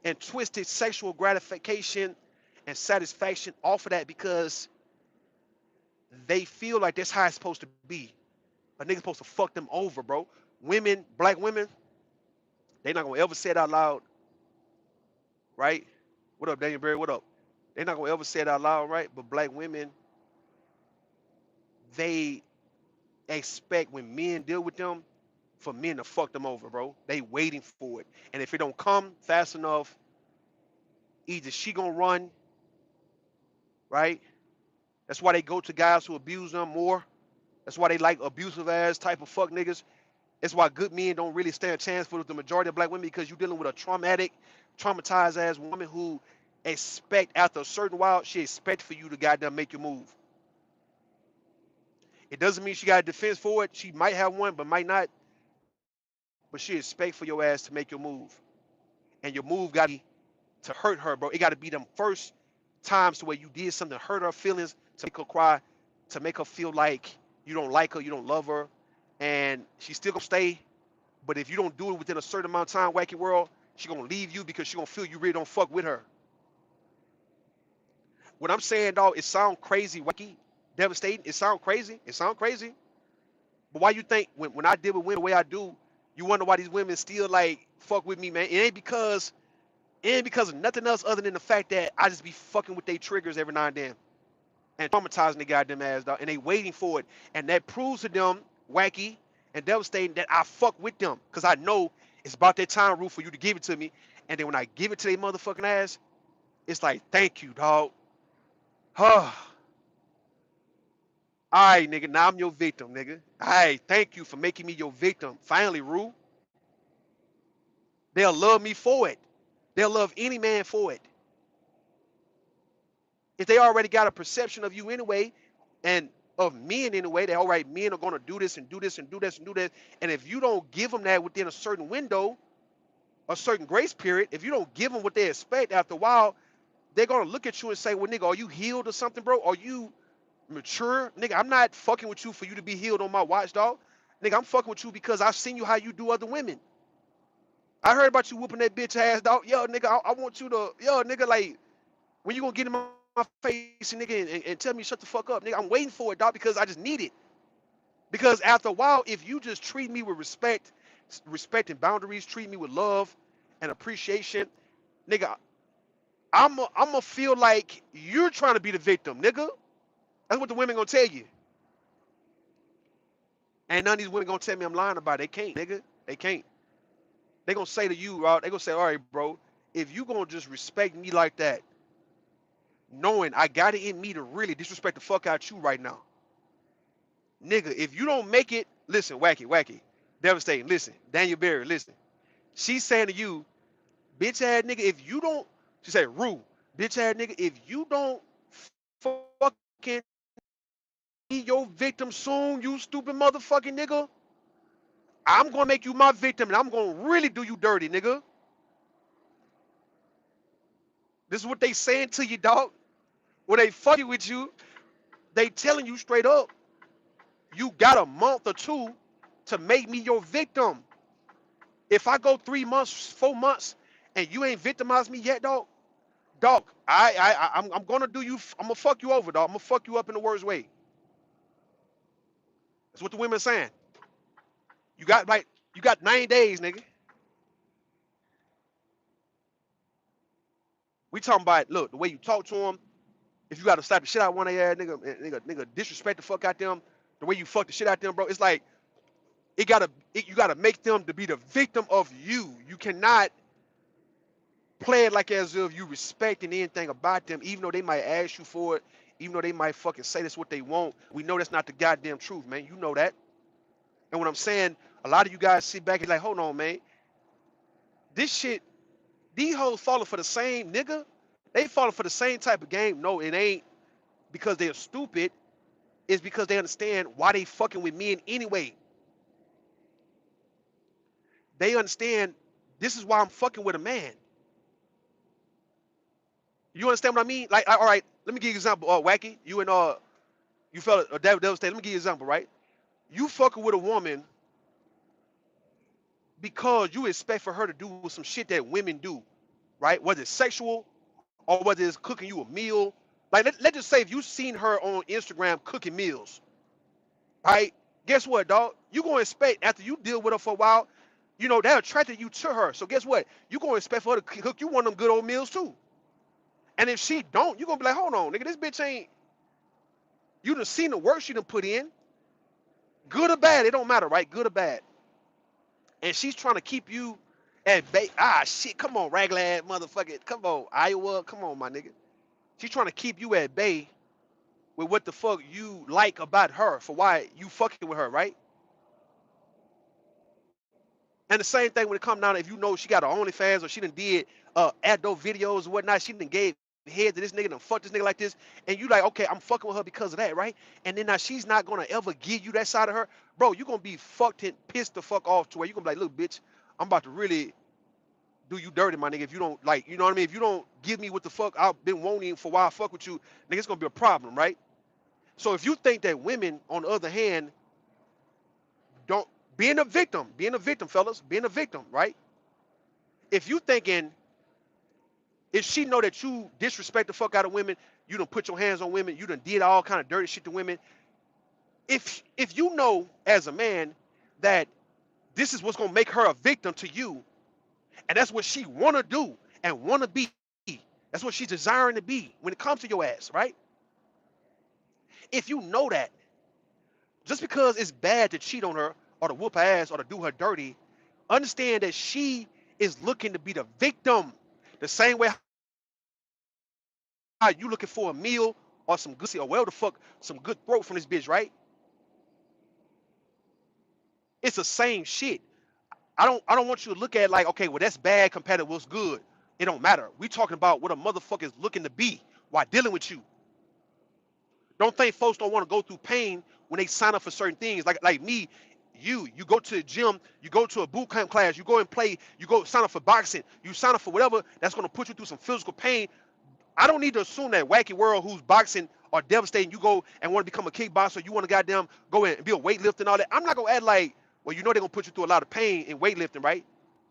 and twisted sexual gratification and satisfaction off of that because they feel like that's how it's supposed to be. A nigga's supposed to fuck them over, bro. Women, black women, they not gonna ever say it out loud, right? What up, Daniel Berry? What up? They're not gonna ever say it out loud, right? But black women, they expect when men deal with them for men to fuck them over, bro. They waiting for it. And if it don't come fast enough, either she gonna run, right? That's why they go to guys who abuse them more. That's why they like abusive ass type of fuck niggas. That's why good men don't really stand a chance for the majority of black women because you're dealing with a traumatized ass woman who expect after a certain while, she expect for you to goddamn make your move. It doesn't mean she got a defense for it. She might have one, but might not. But she expect for your ass to make your move. And your move got to be to hurt her, bro. It got to be them first times to where you did something to hurt her feelings, to make her cry, to make her feel like you don't like her, you don't love her, and she's still gonna stay. But if you don't do it within a certain amount of time, wacky world, she gonna leave you because she gonna feel you really don't fuck with her. What I'm saying, dog, it sound crazy, wacky, devastating. It sound crazy. It sound crazy. But why you think when I deal with women the way I do, you wonder why these women still like fuck with me, man? It ain't because of nothing else other than the fact that I just be fucking with their triggers every now and then and traumatizing the goddamn ass, dog. And they waiting for it. And that proves to them, wacky and devastating, that I fuck with them. Because I know it's about that time, Roof, for you to give it to me. And then when I give it to their motherfucking ass, it's like, thank you, dog. All right, nigga, now I'm your victim, nigga. All right, thank you for making me your victim. Finally, Rue. They'll love me for it. They'll love any man for it. If they already got a perception of you anyway, and of men in a way that all right, men are gonna do this and do this and do this and do this. And if you don't give them that within a certain window, a certain grace period, if you don't give them what they expect, after a while, they're gonna look at you and say, "Well, nigga, are you healed or something, bro? Are you mature, nigga? I'm not fucking with you for you to be healed on my watch, dog. Nigga, I'm fucking with you because I've seen you how you do other women. I heard about you whooping that bitch ass, dog. Yo, nigga, I want you to, yo, nigga, like, when you gonna get in my face, nigga, and tell me shut the fuck up, nigga? I'm waiting for it, dog, because I just need it. Because after a while, if you just treat me with respect and boundaries, treat me with love and appreciation, nigga, I'm feel like you're trying to be the victim, nigga. That's what the women gonna tell you. And none of these women gonna tell me I'm lying about it. They can't, nigga. They can't. They gonna say to you, they gonna say, all right, bro, if you gonna just respect me like that, knowing I got it in me to really disrespect the fuck out you right now, nigga, if you don't make it, listen, wacky, devastating, listen, Daniel Berry, listen. She's saying to you, bitch ass nigga, if you don't, she said, Rue, bitch ass nigga, if you don't fucking be your victim soon, you stupid motherfucking nigga, I'm gonna make you my victim and I'm gonna really do you dirty, nigga. This is what they saying to you, dog. When they fucking with you, they telling you straight up, you got a month or two to make me your victim. If I go 3 months, 4 months, and you ain't victimized me yet, dog, I'm gonna do you. I'm gonna fuck you over, dog. I'm gonna fuck you up in the worst way. That's what the women saying. You got 9 days, nigga. We talking about look the way you talk to them. If you gotta slap the shit out of one of their ass, nigga, disrespect the fuck out them. The way you fuck the shit out them, bro. It's like you gotta make them to be the victim of you. You cannot play it like as if you respecting anything about them, even though they might ask you for it, even though they might fucking say that's what they want. We know that's not the goddamn truth, man. You know that. And what I'm saying, a lot of you guys sit back and like, hold on, man. This shit, these hoes falling for the same nigga. They falling for the same type of game. No, it ain't because they're stupid. It's because they understand why they fucking with men anyway. They understand this is why I'm fucking with a man. You understand what I mean? Like, all right, let me give you an example. Wacky, you and you felt devastated. Let me give you an example, right? You fucking with a woman because you expect for her to do some shit that women do, right? Whether it's sexual or whether it's cooking you a meal. Like, let's just say if you seen her on Instagram cooking meals, right? Guess what, dog? You gonna expect after you deal with her for a while, you know, that attracted you to her. So guess what? You gonna expect for her to cook you one of them good old meals too. And if she don't, you gonna be like, hold on, nigga, this bitch ain't. You done seen the work she done put in, good or bad, it don't matter, right? Good or bad. And she's trying to keep you at bay. Ah, shit, come on, Raglan, motherfucker. Come on, Iowa, come on, my nigga. She's trying to keep you at bay with what the fuck you like about her for why you fucking with her, right? And the same thing when it comes down to if you know she got her OnlyFans or she done did adult videos or whatnot, she done gave head to this nigga, done fuck this nigga like this, and you like, okay, I'm fucking with her because of that, right? And then now she's not gonna ever give you that side of her, bro. You gonna be fucked and pissed the fuck off to where you gonna be like, look, bitch, I'm about to really do you dirty, my nigga. If you don't like, you know what I mean? If you don't give me what the fuck I've been wanting for why I fuck with you, nigga, it's gonna be a problem, right? So if you think that women, on the other hand, don't being a victim, fellas, being a victim, right? If you thinking if she know that you disrespect the fuck out of women, you done put your hands on women, you done did all kind of dirty shit to women. If you know as a man that this is what's gonna make her a victim to you, and that's what she wanna do and wanna be, that's what she's desiring to be when it comes to your ass, right? If you know that, just because it's bad to cheat on her or to whoop her ass or to do her dirty, understand that she is looking to be the victim. The same way how you looking for a meal or some good or well the fuck some good throat from this bitch, right? It's the same shit. I don't want you to look at it like, okay, well that's bad compared to what's good. It don't matter. We talking about what a motherfucker is looking to be while dealing with you. Don't think folks don't want to go through pain when they sign up for certain things. Like me, you go to the gym, you go to a boot camp class, you go and play, you go sign up for boxing, you sign up for whatever that's going to put you through some physical pain. I don't need to assume that wacky world who's boxing or devastating, you go and want to become a kickboxer, you want to goddamn go in and be a weightlifter and all that. I'm not gonna act like, well, you know they're gonna put you through a lot of pain in weightlifting, right?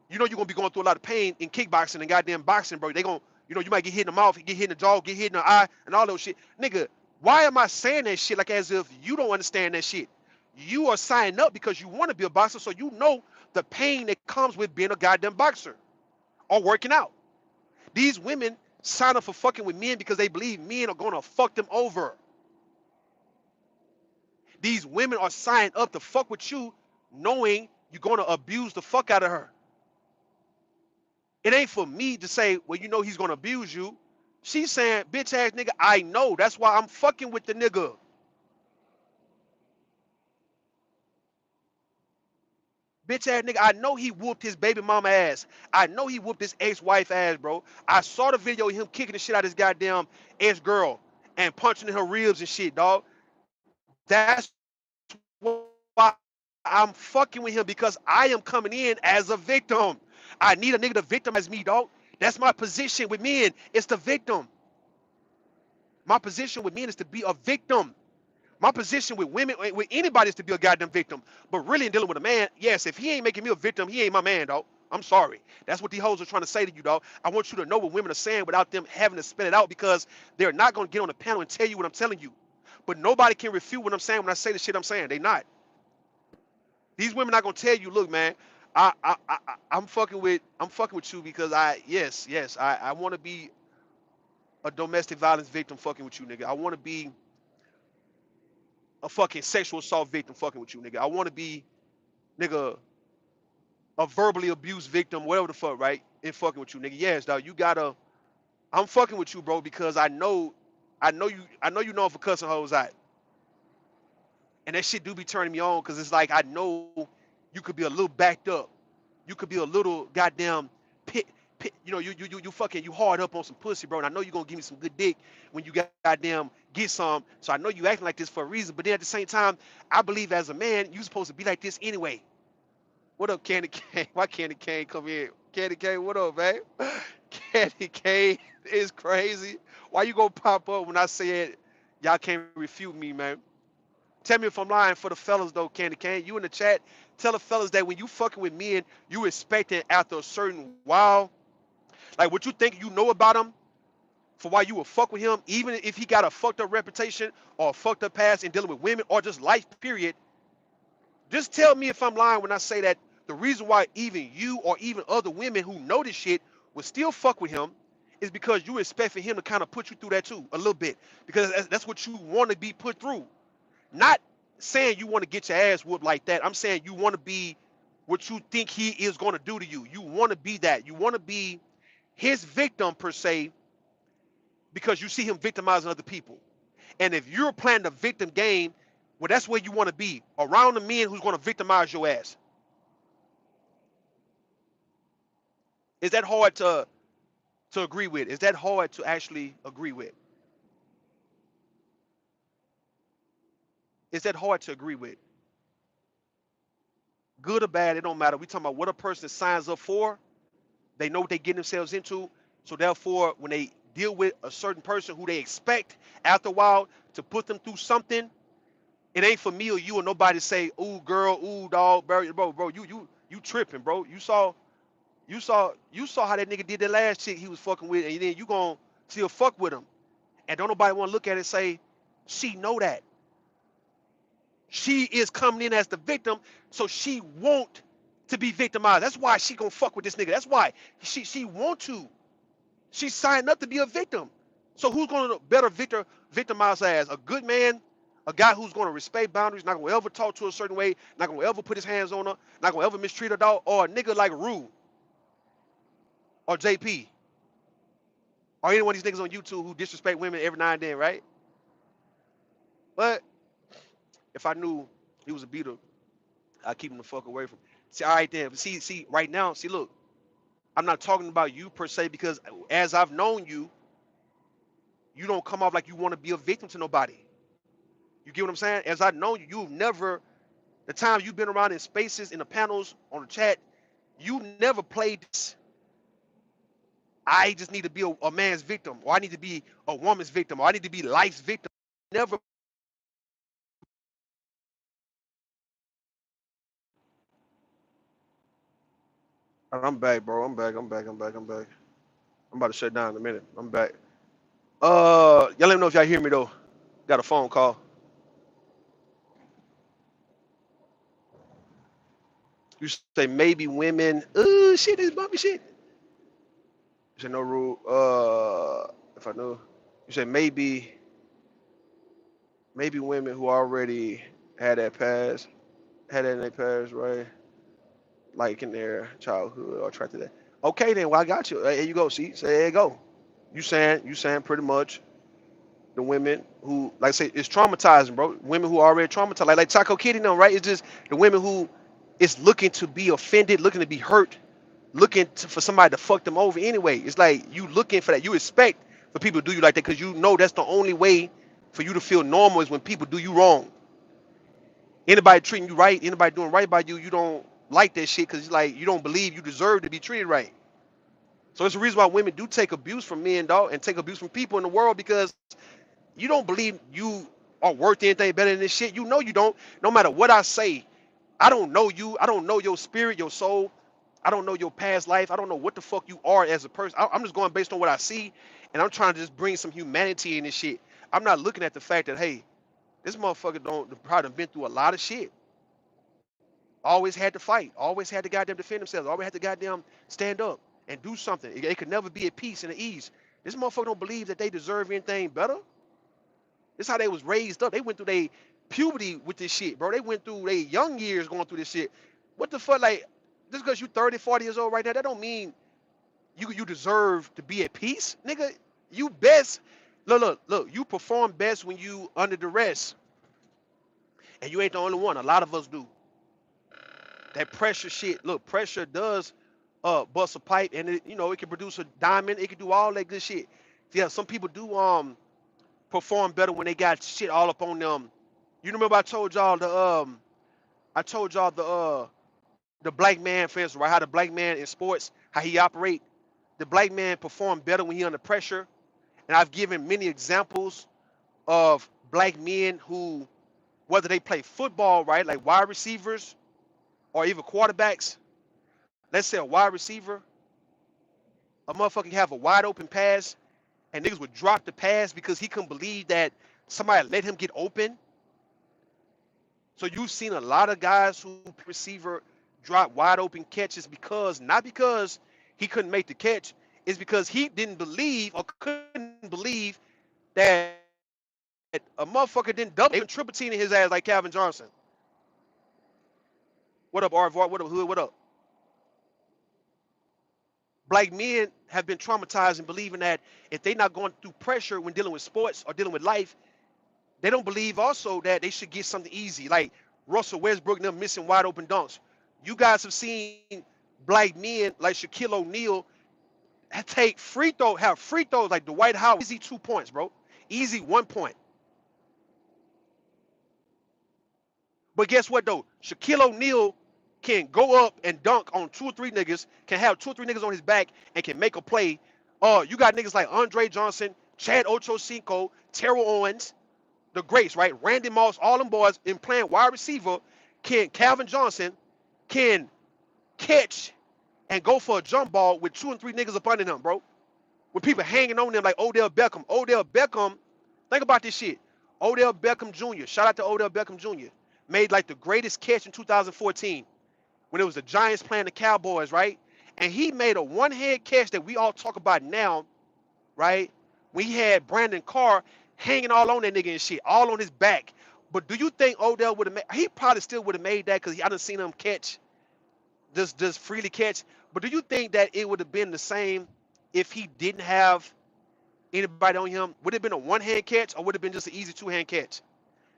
You know you're gonna be going through a lot of pain in kickboxing and goddamn boxing, bro. They gonna, you know, you might get hit in the mouth, get hit in the jaw, get hit in the eye, and all those shit. Nigga, why am I saying that shit like as if you don't understand that shit? You are signing up because you want to be a boxer, so you know the pain that comes with being a goddamn boxer or working out. These women sign up for fucking with men because they believe men are gonna fuck them over. These women are signed up to fuck with you knowing you're gonna abuse the fuck out of her. It ain't for me to say, well, you know he's gonna abuse you. She's saying, bitch ass nigga, I know. That's why I'm fucking with the nigga. Bitch ass nigga, I know he whooped his baby mama ass. I know he whooped his ex-wife ass, bro. I saw the video of him kicking the shit out of his goddamn ex-girl and punching in her ribs and shit, dog. That's why I'm fucking with him, because I am coming in as a victim. I need a nigga to victimize me, dog. That's my position with men. It's the victim. My position with men is to be a victim. My position with women, with anybody, is to be a goddamn victim. But really, in dealing with a man, yes, if he ain't making me a victim, he ain't my man, dog. I'm sorry. That's what these hoes are trying to say to you, dog. I want you to know what women are saying without them having to spit it out, because they're not going to get on the panel and tell you what I'm telling you. But nobody can refute what I'm saying when I say the shit I'm saying. They not. These women not gonna tell you, look, man, I'm fucking with you because I want to be a domestic violence victim fucking with you, nigga. I want to be a fucking sexual assault victim fucking with you, nigga. I want to be, nigga, a verbally abused victim, whatever the fuck, right? And fucking with you, nigga. Yes, dog. You gotta. I'm fucking with you, bro, because I know you know for cussing hoes out, and that shit do be turning me on, because it's like I know you could be a little backed up. You could be a little goddamn pit, you know, you fucking, you hard up on some pussy, bro. And I know you're gonna give me some good dick when you goddamn get some. So I know you acting like this for a reason. But then at the same time, I believe as a man, you supposed to be like this anyway. What up, Candy Cane? Why Candy Cane come in? Candy Cane, what up, man? Candy Cane is crazy. Why you gonna pop up when I said y'all can't refute me, man? Tell me if I'm lying for the fellas though, Candy Cane. You in the chat, tell the fellas that when you fucking with men, you expecting after a certain while, like what you think you know about him for why you would fuck with him, even if he got a fucked up reputation or a fucked up past in dealing with women or just life period. Just tell me if I'm lying when I say that the reason why even you or even other women who know this shit would still fuck with him is because you expect for him to kind of put you through that too, a little bit. Because that's what you want to be put through. Not saying you want to get your ass whooped like that. I'm saying you want to be what you think he is going to do to you. You want to be that. You want to be his victim per se, because you see him victimizing other people. And if you're playing the victim game, well, that's where you want to be, around the men who's going to victimize your ass. Is that hard to agree with? Is that hard to actually agree with? Is that hard to agree with? Good or bad, it don't matter. We talking about what a person signs up for. They know what they get themselves into. So therefore, when they deal with a certain person who they expect after a while to put them through something, it ain't for me or you or nobody to say, "Ooh, girl, ooh, dog, bro, you tripping, bro. You saw how that nigga did that last chick he was fucking with, and then you gonna still fuck with him." And don't nobody want to look at it and say, "She know that. She is coming in as the victim, so she want to be victimized. That's why she gonna fuck with this nigga. That's why she want to. She signed up to be a victim. So who's gonna better victimize her as? A good man, a guy who's gonna respect boundaries, not gonna ever talk to her a certain way, not gonna ever put his hands on her, not gonna ever mistreat her dog, or a nigga like Rue or JP or any one of these niggas on YouTube who disrespect women every now and then, right? But if I knew he was a beater, I'd keep him the fuck away from. See, all right then. See, right now, see, look, I'm not talking about you per se, because as I've known you, you don't come off like you want to be a victim to nobody. You get what I'm saying? As I know you, you've never, the time you've been around in spaces, in the panels, on the chat, you never played this. I just need to be a man's victim, or I need to be a woman's victim, or I need to be life's victim. Never. I'm back, bro. I'm back. I'm back. I'm back. I'm back. I'm about to shut down in a minute. I'm back. Y'all let me know if y'all hear me though. Got a phone call. You say maybe women. Shit, this bumpy shit. You say no rule. If I knew. You say maybe women who already had that past, had that in their past, right? Like in their childhood or attracted that. Okay, then. Well, I got you. There you go. See, say there you go. You saying pretty much the women who, like I say, it's traumatizing, bro. Women who are already traumatized, like Taco Kitty, them, right? It's just the women who is looking to be offended, looking to be hurt, looking for somebody to fuck them over anyway. It's like you looking for that. You expect for people to do you like that because you know that's the only way for you to feel normal is when people do you wrong. Anybody treating you right, anybody doing right by you, you don't like that shit because like you don't believe you deserve to be treated right. So it's the reason why women do take abuse from men, dog, and take abuse from people in the world because you don't believe you are worth anything better than this shit. You know you don't. No matter what I say, I don't know you. I don't know your spirit, your soul. I don't know your past life. I don't know what the fuck you are as a person. I'm just going based on what I see, and I'm trying to just bring some humanity in this shit. I'm not looking at the fact that hey, this motherfucker don't probably been through a lot of shit. Always had to fight. Always had to goddamn defend themselves. Always had to goddamn stand up and do something. It could never be at peace and at ease. This motherfucker don't believe that they deserve anything better. This how they was raised up. They went through their puberty with this shit, bro. They went through their young years going through this shit. What the fuck, like, just because you 30, 40 years old right now, that don't mean you deserve to be at peace, nigga. You best, look, you perform best when you under duress. And you ain't the only one. A lot of us do. That pressure shit, look, pressure does bust a pipe and it can produce a diamond, it can do all that good shit. Yeah, some people do perform better when they got shit all up on them. You remember I told y'all the black man, for instance, right? How the black man in sports, how he operate. The black man perform better when he under pressure. And I've given many examples of black men who, whether they play football, right, like wide receivers or even quarterbacks. Let's say a wide receiver, a motherfucker can have a wide open pass, and niggas would drop the pass because he couldn't believe that somebody let him get open. So you've seen a lot of guys who receiver drop wide open catches because not because he couldn't make the catch, it's because he didn't believe or couldn't believe that a motherfucker didn't double even triple teaming his ass like Calvin Johnson. What up, Arvart? What up, Hood? What up? Black men have been traumatized in believing that if they're not going through pressure when dealing with sports or dealing with life, they don't believe also that they should get something easy, like Russell Westbrook and them missing wide open dunks. You guys have seen black men like Shaquille O'Neal have free throws like Dwight Howard, easy 2 points, bro, easy 1 point. But guess what though? Shaquille O'Neal can go up and dunk on 2 or 3 niggas, can have 2 or 3 niggas on his back, and can make a play. You got niggas like Andre Johnson, Chad Ochocinco, Terrell Owens, the greats, right? Randy Moss, all them boys in playing wide receiver. Calvin Johnson can catch and go for a jump ball with 2 and 3 niggas up under him, bro. With people hanging on them like Odell Beckham. Odell Beckham, think about this shit. Odell Beckham Jr., shout out to Odell Beckham Jr., made like the greatest catch in 2014 when it was the Giants playing the Cowboys, right? And he made a one-hand catch that we all talk about now, right? We had Brandon Carr hanging all on that nigga and shit, all on his back. But do you think Odell would have made? He probably still would have made that because I done seen him catch, just freely catch. But do you think that it would have been the same if he didn't have anybody on him? Would it have been a one-hand catch or would it have been just an easy two-hand catch?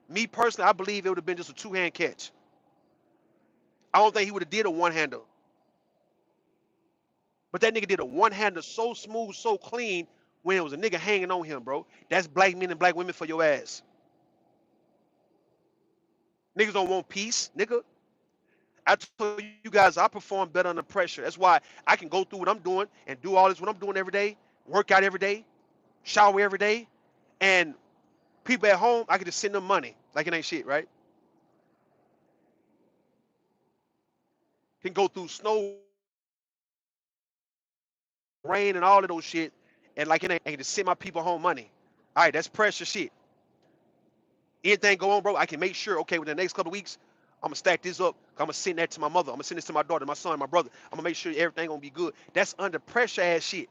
Me personally, I believe it would have been just a two-hand catch. I don't think he would have did a one-hander. But that nigga did a one-hander so smooth, so clean when it was a nigga hanging on him, bro. That's black men and black women for your ass. Niggas don't want peace, nigga. I told you guys I perform better under pressure. That's why I can go through what I'm doing and do all this what I'm doing every day, work out every day, shower every day, and people at home, I can just send them money like it ain't shit, right? Can go through snow, rain, and all of those shit, and like it ain't, I can just send my people home money. All right, that's pressure shit. Anything go on, bro, I can make sure, okay, within the next couple of weeks, I'm gonna stack this up. I'm gonna send that to my mother. I'm gonna send this to my daughter, my son, my brother. I'm gonna make sure everything gonna be good. That's under pressure ass shit.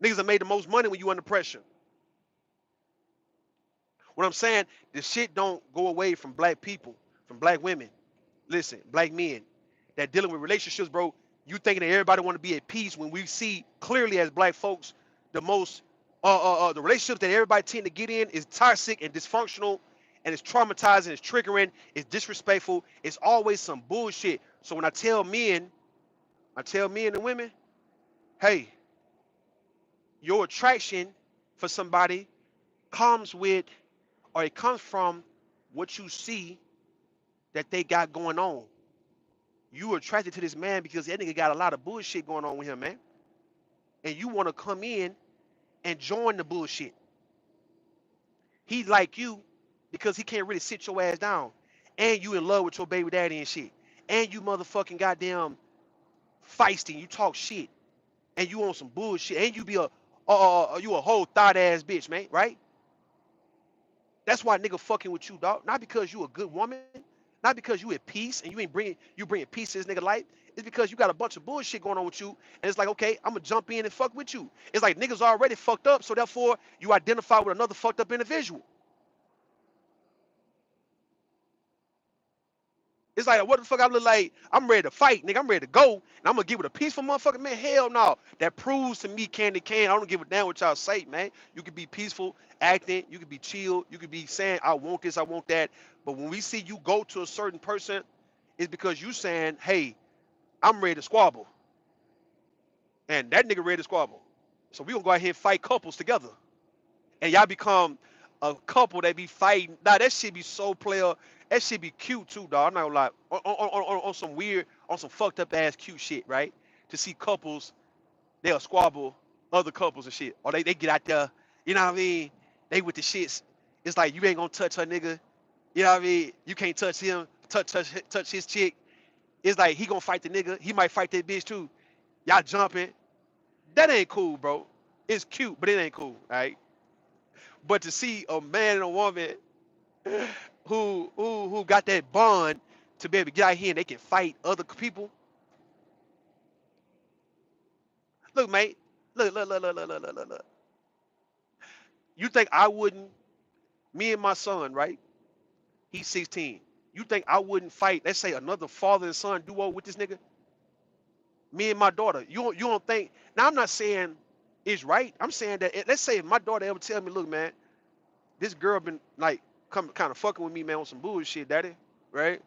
Niggas have made the most money when you under pressure. What I'm saying, the shit don't go away from black people, from black women. Listen, black men that dealing with relationships, bro. You thinking that everybody want to be at peace when we see clearly as black folks the most the relationships that everybody tend to get in is toxic and dysfunctional and it's traumatizing, it's triggering, it's disrespectful, it's always some bullshit. So when I tell men and women, hey, your attraction for somebody comes with or it comes from what you see that they got going on. You attracted to this man because that nigga got a lot of bullshit going on with him, man. And you want to come in and join the bullshit. He like you because he can't really sit your ass down. And you in love with your baby daddy and shit. And you motherfucking goddamn feisty. You talk shit. And you on some bullshit. And you be you a whole thought ass bitch, man, right? That's why nigga fucking with you, dog. Not because you a good woman, not because you at peace and you bringing peace to this nigga life. It's because you got a bunch of bullshit going on with you, and it's like, okay, I'm gonna jump in and fuck with you. It's like niggas already fucked up, so therefore you identify with another fucked up individual. It's like, what the fuck I look like? I'm ready to fight, nigga. I'm ready to go, and I'm gonna give it a peaceful motherfucker, man. Hell no. That proves to me, Candy Cane, I don't give a damn what y'all say, man. You can be peaceful, acting, you can be chill, you can be saying, I want this, I want that. But when we see you go to a certain person, it's because you saying, hey, I'm ready to squabble, and that nigga ready to squabble. So we gonna go out here and fight couples together, and y'all become a couple that be fighting. Nah, that shit be so player. That shit be cute too, dog. I'm not gonna lie. On some weird, on some fucked up ass cute shit, right? To see couples, they'll squabble other couples and shit, or they get out there. You know what I mean? They with the shits. It's like you ain't gonna touch her nigga. You know what I mean? You can't touch him. Touch his chick. It's like he gonna fight the nigga. He might fight that bitch too. Y'all jumping. That ain't cool, bro. It's cute, but it ain't cool, right? But to see a man and a woman who got that bond to be able to get out here and they can fight other people. Look, mate. Look. You think I wouldn't? Me and my son, right? He's 16. You think I wouldn't fight? Let's say another father and son duo with this nigga. Me and my daughter. You don't think? Now I'm not saying it's right. I'm saying that let's say if my daughter ever tell me, look, man, this girl been like come kind of fucking with me, man, on some bullshit, daddy, right?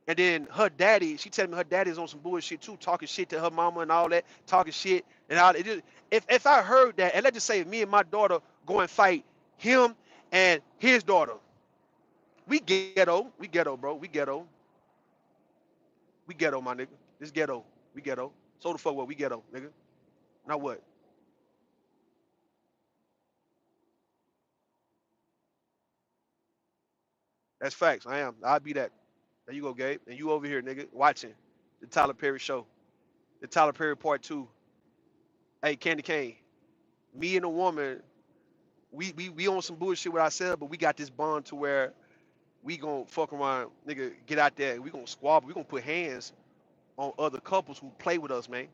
And then her daddy, she tell me her daddy's on some bullshit too, talking shit to her mama and all that, talking shit and all that. If I heard that, and let's just say me and my daughter go and fight him and his daughter, we ghetto, bro, we ghetto, my nigga, this ghetto, we ghetto. So the fuck what we ghetto, nigga? Now what? That's facts. I am. I'll be that. There you go, Gabe, and you over here, nigga, watching the Tyler Perry show, the Tyler Perry Part Two. Hey, Candy Cane, me and a woman we on some bullshit with ourselves, but we got this bond to where we gonna fuck around, nigga, get out there, we gonna squabble, we gonna put hands on other couples who play with us, man.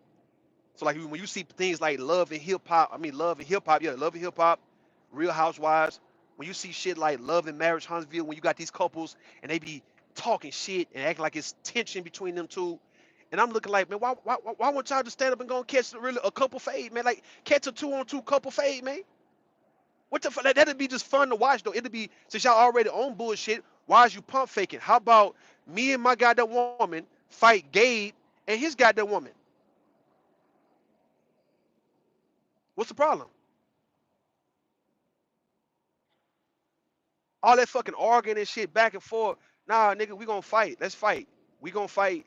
So like when you see things like Love and Hip Hop, I mean Love and Hip Hop, yeah, Love and Hip Hop, Real Housewives, when you see shit like Love and Marriage Huntsville, when you got these couples and they be talking shit and acting like it's tension between them two. And I'm looking like, man, why won't y'all just stand up and go and catch really a couple fade, man? Like catch a 2-on-2 couple fade, man. What the fuck? That'd be just fun to watch though. It'd be since y'all already on bullshit. Why is you pump faking? How about me and my goddamn woman fight Gabe and his goddamn woman? What's the problem? All that fucking arguing and shit back and forth. Nah, nigga, we gonna fight. Let's fight. We gonna fight.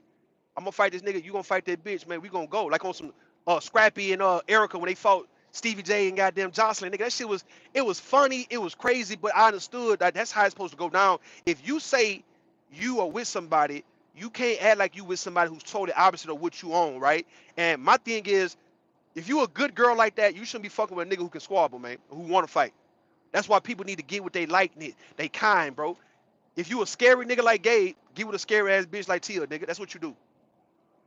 I'm gonna fight this nigga. You gonna fight that bitch, man. We gonna go. Like on some Scrappy and Erica when they fought Stevie J and goddamn Jocelyn. Nigga, that shit was, it was funny. It was crazy, but I understood that that's how it's supposed to go down. If you say you are with somebody, you can't act like you with somebody who's totally opposite of what you own, right? And my thing is, if you a good girl like that, you shouldn't be fucking with a nigga who can squabble, man, who want to fight. That's why people need to get what they like, they kind, bro. If you a scary nigga like Gabe, get with a scary ass bitch like Tia, nigga. That's what you do.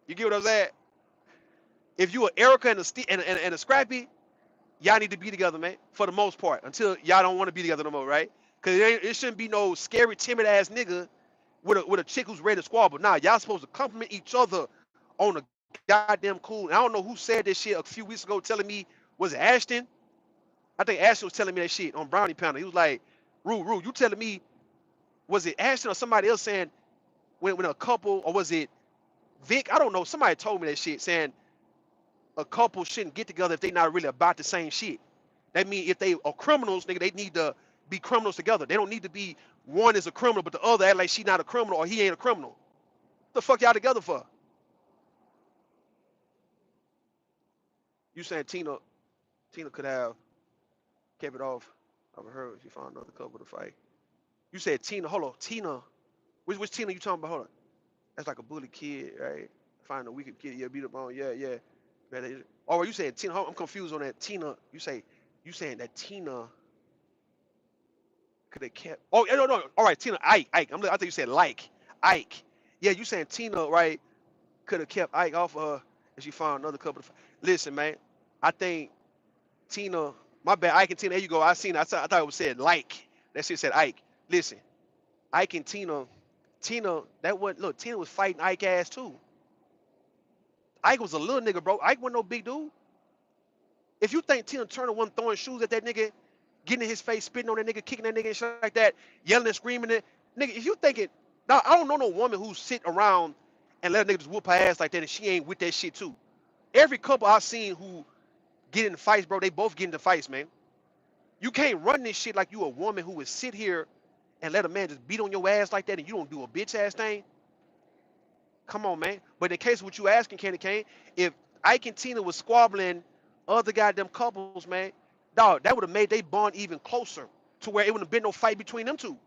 You get what I'm saying? If you a Erica and a Scrappy, y'all need to be together, man. For the most part, until y'all don't want to be together no more, right? Cause it shouldn't be no scary, timid ass nigga with a chick who's ready to squabble. Nah, y'all supposed to compliment each other on a goddamn cool. And I don't know who said this shit a few weeks ago, telling me, was it Ashton? I think Ashton was telling me that shit on Brownie Panel. He was like, Rue, you telling me, was it Ashton or somebody else saying when a couple, or was it Vic? I don't know. Somebody told me that shit, saying a couple shouldn't get together if they not really about the same shit. That mean if they are criminals, nigga, they need to be criminals together. They don't need to be one is a criminal, but the other act like she not a criminal or he ain't a criminal. What the fuck y'all together for? You saying Tina could have kept it off of her if you found another couple to fight. You said Tina, hold on, Tina. Which Tina you talking about? Hold on. That's like a bully kid, right? Find a wicked kid, yeah, beat up on, yeah. Oh, you saying Tina? I'm confused on that. Tina, you saying that Tina could have kept? Oh, no. All right, Tina, Ike. I think you said like Ike. Yeah, you saying Tina, right? Could have kept Ike off of her if she found another couple. Listen, man, I think Tina. My bad, Ike and Tina. There you go. I thought it was said like. That shit said Ike. Listen, Ike and Tina. Tina, that was look. Tina was fighting Ike ass too. Ike was a little nigga, bro. Ike wasn't no big dude. If you think Tina Turner wasn't throwing shoes at that nigga, getting in his face, spitting on that nigga, kicking that nigga and shit like that, yelling and screaming it, nigga, if you thinking, now I don't know no woman who sit around and let a nigga just whoop her ass like that and she ain't with that shit too. Every couple I've seen who get in fights, bro, they both get into fights, man. You can't run this shit like you a woman who would sit here and let a man just beat on your ass like that and you don't do a bitch ass thing. Come on, man. But in case of what you asking, Candy Kane, if Ike and Tina was squabbling other goddamn couples, man, dog, that would have made they bond even closer to where it wouldn't have been no fight between them two.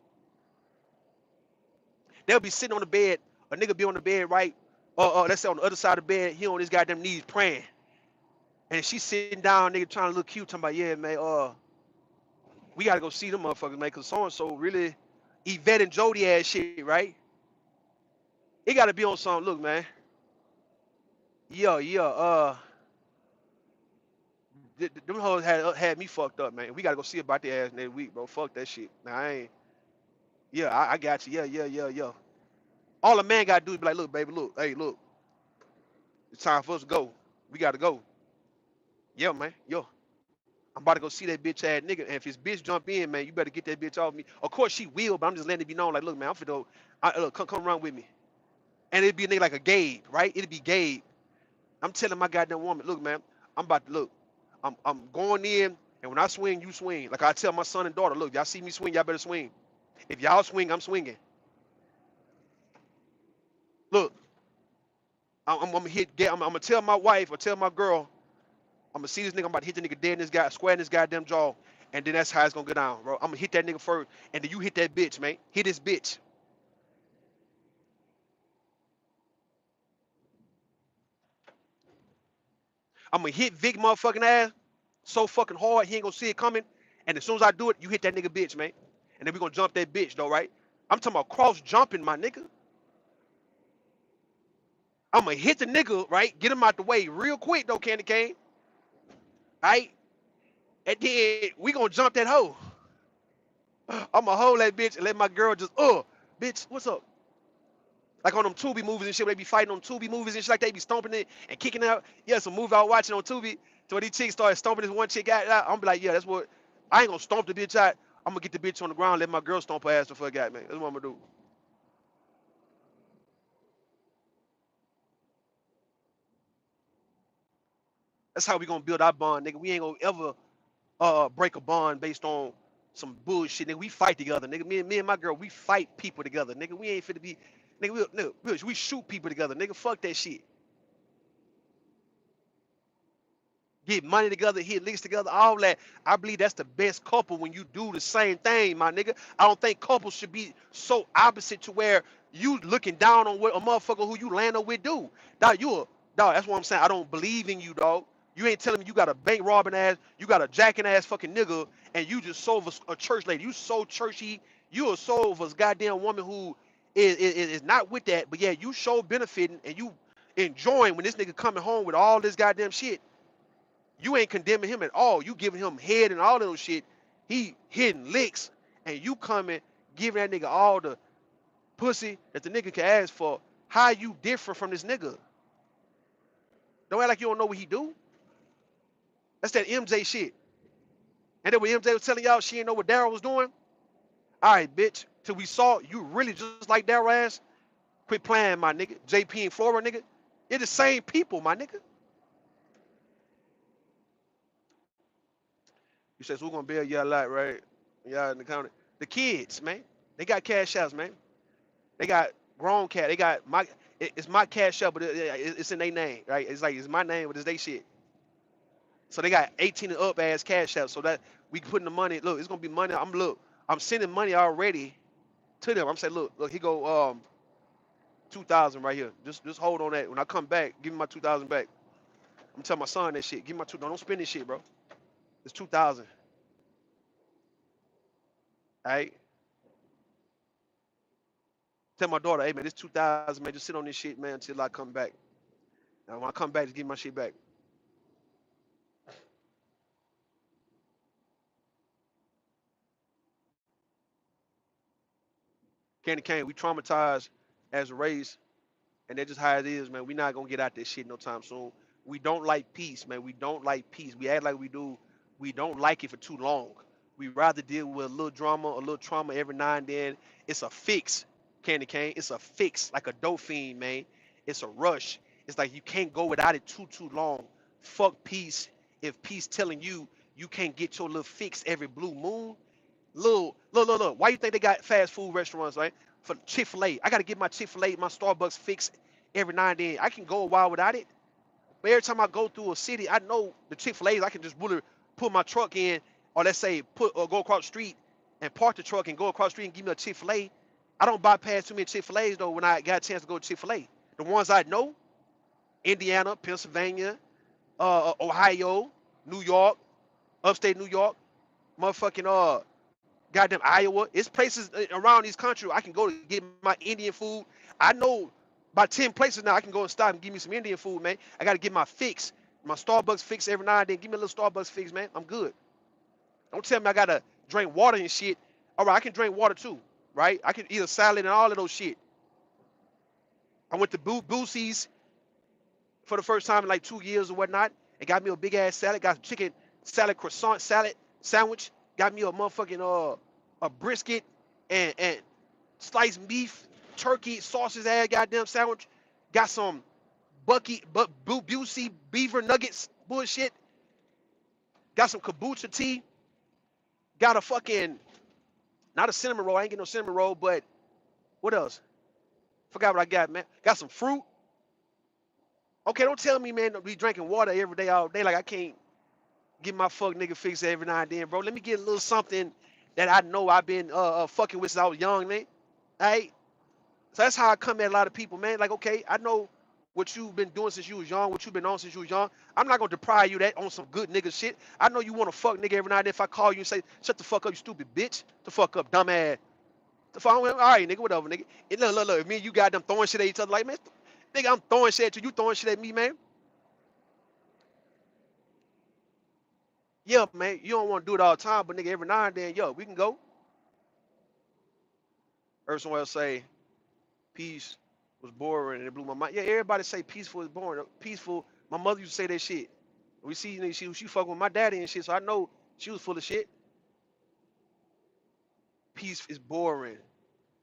They'll be sitting on the bed, a nigga be on the bed, right? Let's say on the other side of the bed, he on his goddamn knees praying. And she's sitting down, nigga trying to look cute, talking about, yeah, man, we gotta go see them motherfuckers, man, cause so and so really Yvette and Jody ass shit, right? It gotta be on some, look, man. Yeah, them hoes had me fucked up, man. We gotta go see about the ass next week, bro. Fuck that shit. Nah, I ain't. Yeah, I got you. Yeah. All a man gotta do is be like, look, baby, look, hey, look, it's time for us to go. We gotta go. Yeah, man. Yo, I'm about to go see that bitch ass nigga. And if his bitch jump in, man, you better get that bitch off me. Of course she will, but I'm just letting it be known, like, look, man, I'm finna, look, come run with me. And it'd be a nigga like a Gabe, right? It'd be Gabe. I'm telling my goddamn woman, look, man, I'm about to look. I'm going in, and when I swing, you swing. Like I tell my son and daughter, look, y'all see me swing, y'all better swing. If y'all swing, I'm swinging. Look, I'm gonna hit. I'm gonna tell my wife or tell my girl, I'm gonna see this nigga. I'm about to hit the nigga dead in this guy, square in this goddamn jaw, and then that's how it's gonna go down, bro. I'm gonna hit that nigga first, and then you hit that bitch, man. Hit this bitch. I'm gonna hit Vic motherfucking ass so fucking hard he ain't gonna see it coming. And as soon as I do it, you hit that nigga bitch, man. And then we gonna jump that bitch though, right? I'm talking about cross jumping, my nigga. I'm gonna hit the nigga, right? Get him out the way real quick though, Candy Cane. Right? And then we gonna jump that hoe. I'm gonna hold that bitch and let my girl just, bitch, what's up? Like on them Tubi movies and shit, they be fighting on Tubi movies and shit like they be stomping it and kicking out. Yeah, some movie I was watching on Tubi. So when these chicks started stomping this one chick out, I'm gonna be like, yeah, that's what, I ain't gonna stomp the bitch out. I'm gonna get the bitch on the ground, let my girl stomp her ass the fuck out, man. That's what I'm gonna do. That's how we gonna build our bond, nigga. We ain't gonna ever break a bond based on some bullshit, nigga. We fight together, nigga. Me and my girl, we fight people together, nigga. We ain't finna be, nigga. We shoot people together, nigga. Fuck that shit. Get money together, hit licks together, all that. I believe that's the best couple when you do the same thing, my nigga. I don't think couples should be so opposite to where you looking down on what a motherfucker who you land up with do. Dog, dog. That's what I'm saying. I don't believe in you, dog. You ain't telling me you got a bank robbing ass, you got a jacking ass fucking nigga, and you just sold us a church lady. You so churchy. You a soul of a goddamn woman who is not with that, but yeah, you show benefiting and you enjoying when this nigga coming home with all this goddamn shit. You ain't condemning him at all. You giving him head and all that shit. He hitting licks, and you coming giving that nigga all the pussy that the nigga can ask for. How you different from this nigga? Don't act like you don't know what he do. That's that MJ shit. And then when MJ was telling y'all she didn't know what Daryl was doing. All right, bitch. Till we saw you really just like Daryl ass. Quit playing, my nigga. JP and Flora, nigga. They're the same people, my nigga. You says who gonna bail y'all out, right? Y'all in the county. The kids, man. They got cash outs, man. They got grown cat. They got my. It's my cash out, but it's in their name, right? It's like it's my name, but it's they shit. So they got 18 and up ass cash out. So that we putting the money. Look, it's gonna be money. I'm sending money already to them. I'm saying, look, he go 2,000 right here. Just hold on that. When I come back, give me my 2,000 back. I'm telling my son that shit. Give me my 2,000. Don't spend this shit, bro. It's 2,000. All right. Tell my daughter, hey man, this 2,000, man. Just sit on this shit, man, until I come back. Now when I come back, just give me my shit back. Candy Cane, we traumatized as a race, and that's just how it is, man. We not gonna get out this shit no time soon. We don't like peace, man. We don't like peace. We act like we do. We don't like it for too long. We rather deal with a little drama, a little trauma every now and then. It's a fix, Candy Cane. It's a fix, like a Dauphine, man. It's a rush. It's like you can't go without it too long. Fuck peace. If peace telling you you can't get your little fix every blue moon, look. Why you think they got fast food restaurants, right? For Chick-fil-A. I gotta get my Chick-fil-A, my Starbucks fix every now and then. I can go a while without it. But every time I go through a city, I know the Chick-fil-A's, I can just really put my truck in, or let's say go across the street and park the truck and go across the street and give me a Chick-fil-A. I don't bypass too many Chick-fil-A's though when I got a chance to go to Chick-fil-A. The ones I know, Indiana, Pennsylvania, Ohio, New York, upstate New York, motherfucking goddamn Iowa. It's places around these countries I can go to get my Indian food. I know about 10 places now I can go and stop and give me some Indian food, man. I got to get my fix, my Starbucks fix every now and then. Give me a little Starbucks fix, man. I'm good. Don't tell me I got to drink water and shit. All right, I can drink water too, right? I can eat a salad and all of those shit. I went to Boosie's for the first time in like 2 years or whatnot and got me a big ass salad. Got chicken salad, croissant salad sandwich. Got me a motherfucking a brisket and sliced beef, turkey, sausage ass goddamn sandwich. Got some Busey beaver nuggets bullshit. Got some kombucha tea. Got a fucking not a cinnamon roll. I ain't get no cinnamon roll, but what else? Forgot what I got, man. Got some fruit. Okay, don't tell me, man, to be drinking water every day all day. Like I can't get my fuck nigga fix every now and then, bro. Let me get a little something that I know I've been fucking with since I was young, man. All right. So that's how I come at a lot of people, man. Like, okay, I know what you've been doing since you was young, what you've been on since you was young. I'm not gonna deprive you that on some good nigga shit. I know you want to fuck nigga every now and then. If I call you and say, shut the fuck up, you stupid bitch. The fuck up, dumbass. The fuck, all right, nigga, whatever, nigga. And look. If me and you got them throwing shit at each other, like, man, nigga, I'm throwing shit at you. You throwing shit at me, man. Yeah, man. You don't want to do it all the time, but nigga, every now and then, yo, we can go. Urson Wells say, peace was boring and it blew my mind. Yeah, everybody say peaceful is boring. Peaceful. My mother used to say that shit. We see, you know, she fucking with my daddy and shit, so I know she was full of shit. Peace is boring.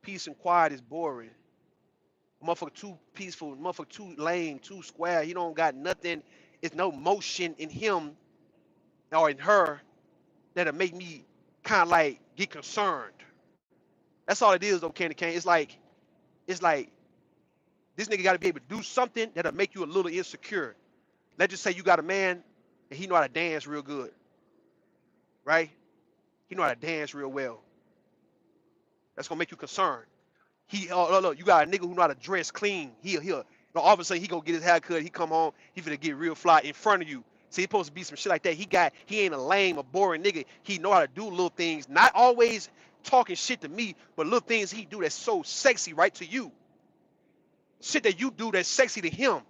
Peace and quiet is boring. Motherfucker too peaceful. Motherfucker too lame, too square. He don't got nothing. It's no motion in him or in her that'll make me kind of like get concerned. That's all it is, though, Candy Cane. It's like this nigga got to be able to do something that'll make you a little insecure. Let's just say you got a man and he know how to dance real good, right? He know how to dance real well. That's gonna make you concerned. Look, you got a nigga who know how to dress clean. All of a sudden he gonna get his hair cut. He come home, he finna get real fly in front of you. See, he supposed to be some shit like that. He ain't a lame or boring nigga. He know how to do little things, not always talking shit to me, but little things he do that's so sexy, right, to you. Shit that you do that's sexy to him,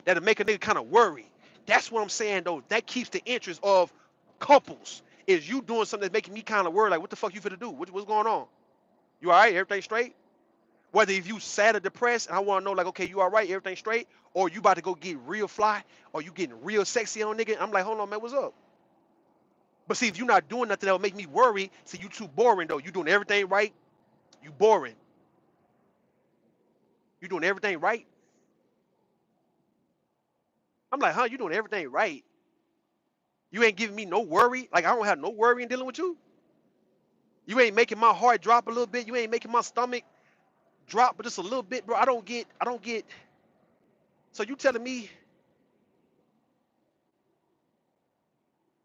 that'll make a nigga kind of worry. That's what I'm saying, though. That keeps the interest of couples. Is you doing something that's making me kind of worry, like, what the fuck you finna do? What's going on? You all right? Everything straight? Whether if you sad or depressed, and I want to know, like, okay, you all right? Everything straight? Or you about to go get real fly? Or you getting real sexy on nigga? I'm like, hold on, man, what's up? But see, if you're not doing nothing that'll make me worry, see, you too boring, though. You doing everything right? You boring. You doing everything right? I'm like, huh? You doing everything right? You ain't giving me no worry? Like, I don't have no worry in dealing with you? You ain't making my heart drop a little bit? You ain't making my stomach drop but just a little bit, bro? I don't get. So you telling me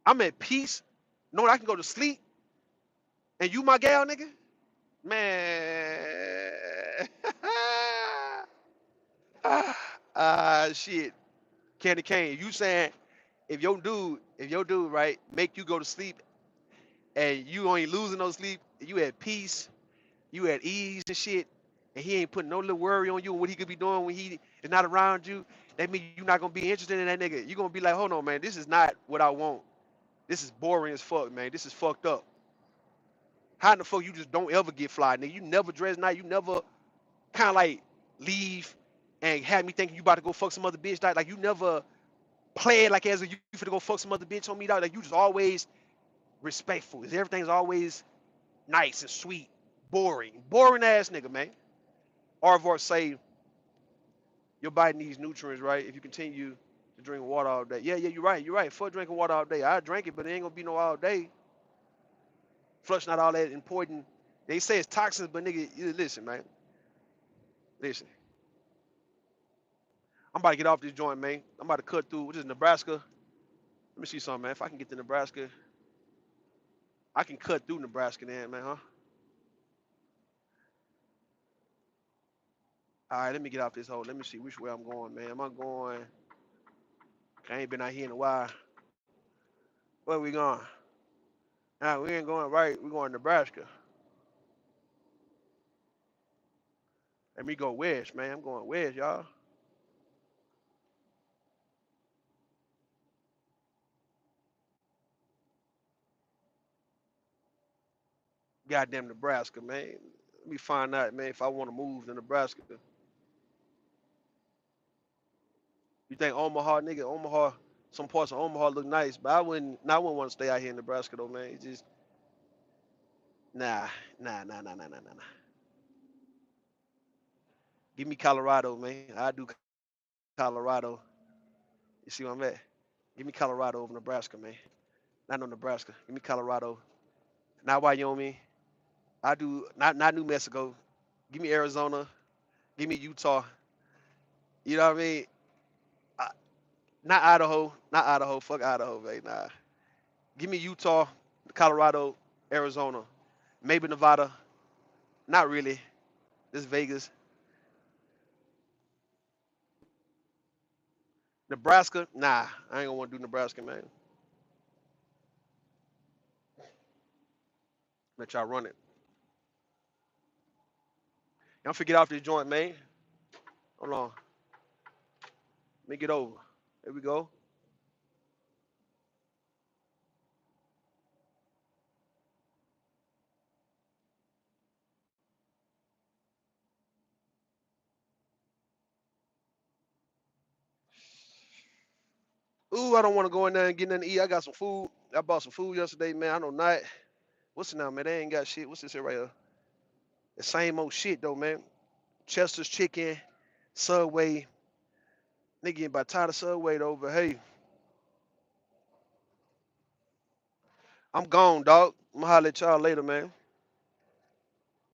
I'm at peace, knowing I can go to sleep, and you my gal, nigga? Man. Shit. Candy Cane, you saying if your dude, right, make you go to sleep and you ain't losing no sleep, you at peace, you at ease and shit, and he ain't putting no little worry on you and what he could be doing when he is not around you, that means you're not gonna be interested in that nigga. You're gonna be like, hold on, man, this is not what I want. This is boring as fuck, man. This is fucked up. How in the fuck you just don't ever get fly, nigga? You never dress nice. You never kind of like leave and have me thinking you about to go fuck some other bitch. Like you never play it like as if you finna go fuck some other bitch on me, dog. Like you just always respectful. Everything's always nice and sweet. Boring ass nigga, man. Arvor say your body needs nutrients, right? If you continue to drink water all day. Yeah, you're right. You're right. Fuck drinking water all day. I drink it, but it ain't gonna be no all day. Flush not all that important. They say it's toxins, but nigga, listen, man. Listen. I'm about to get off this joint, man. I'm about to cut through. What is Nebraska? Let me see something, man. If I can get to Nebraska, I can cut through Nebraska then, man, huh? All right, let me get off this hole. Let me see which way I'm going, man. Am I going? I ain't been out here in a while. Where we going? Nah, we ain't going right. We going to Nebraska. Let me go west, man. I'm going west, y'all. Goddamn Nebraska, man. Let me find out, man, if I want to move to Nebraska. You think Omaha, nigga? Omaha, some parts of Omaha look nice, but I wouldn't want to stay out here in Nebraska, though, man. It's just, nah. Give me Colorado, man. I do Colorado. You see where I'm at? Give me Colorado over Nebraska, man. Not no Nebraska. Give me Colorado. Not Wyoming. I do not New Mexico. Give me Arizona. Give me Utah. You know what I mean? Uh, Not Idaho. Not Idaho. Fuck Idaho, man. Nah. Give me Utah, Colorado, Arizona. Maybe Nevada. Not really. This Vegas. Nebraska. Nah. I ain't gonna want to do Nebraska, man. Let y'all run it. Y'all forget off this joint, man. Hold on. Let me get over. There we go. Ooh, I don't want to go in there and get nothing to eat. I got some food. I bought some food yesterday, man. I know not. What's it now, man? They ain't got shit. What's this here right here? The same old shit though, man. Chester's chicken, Subway. Nigga getting about tired of Subway though, but hey, I'm gone, dog. I'm gonna holler at y'all later, man.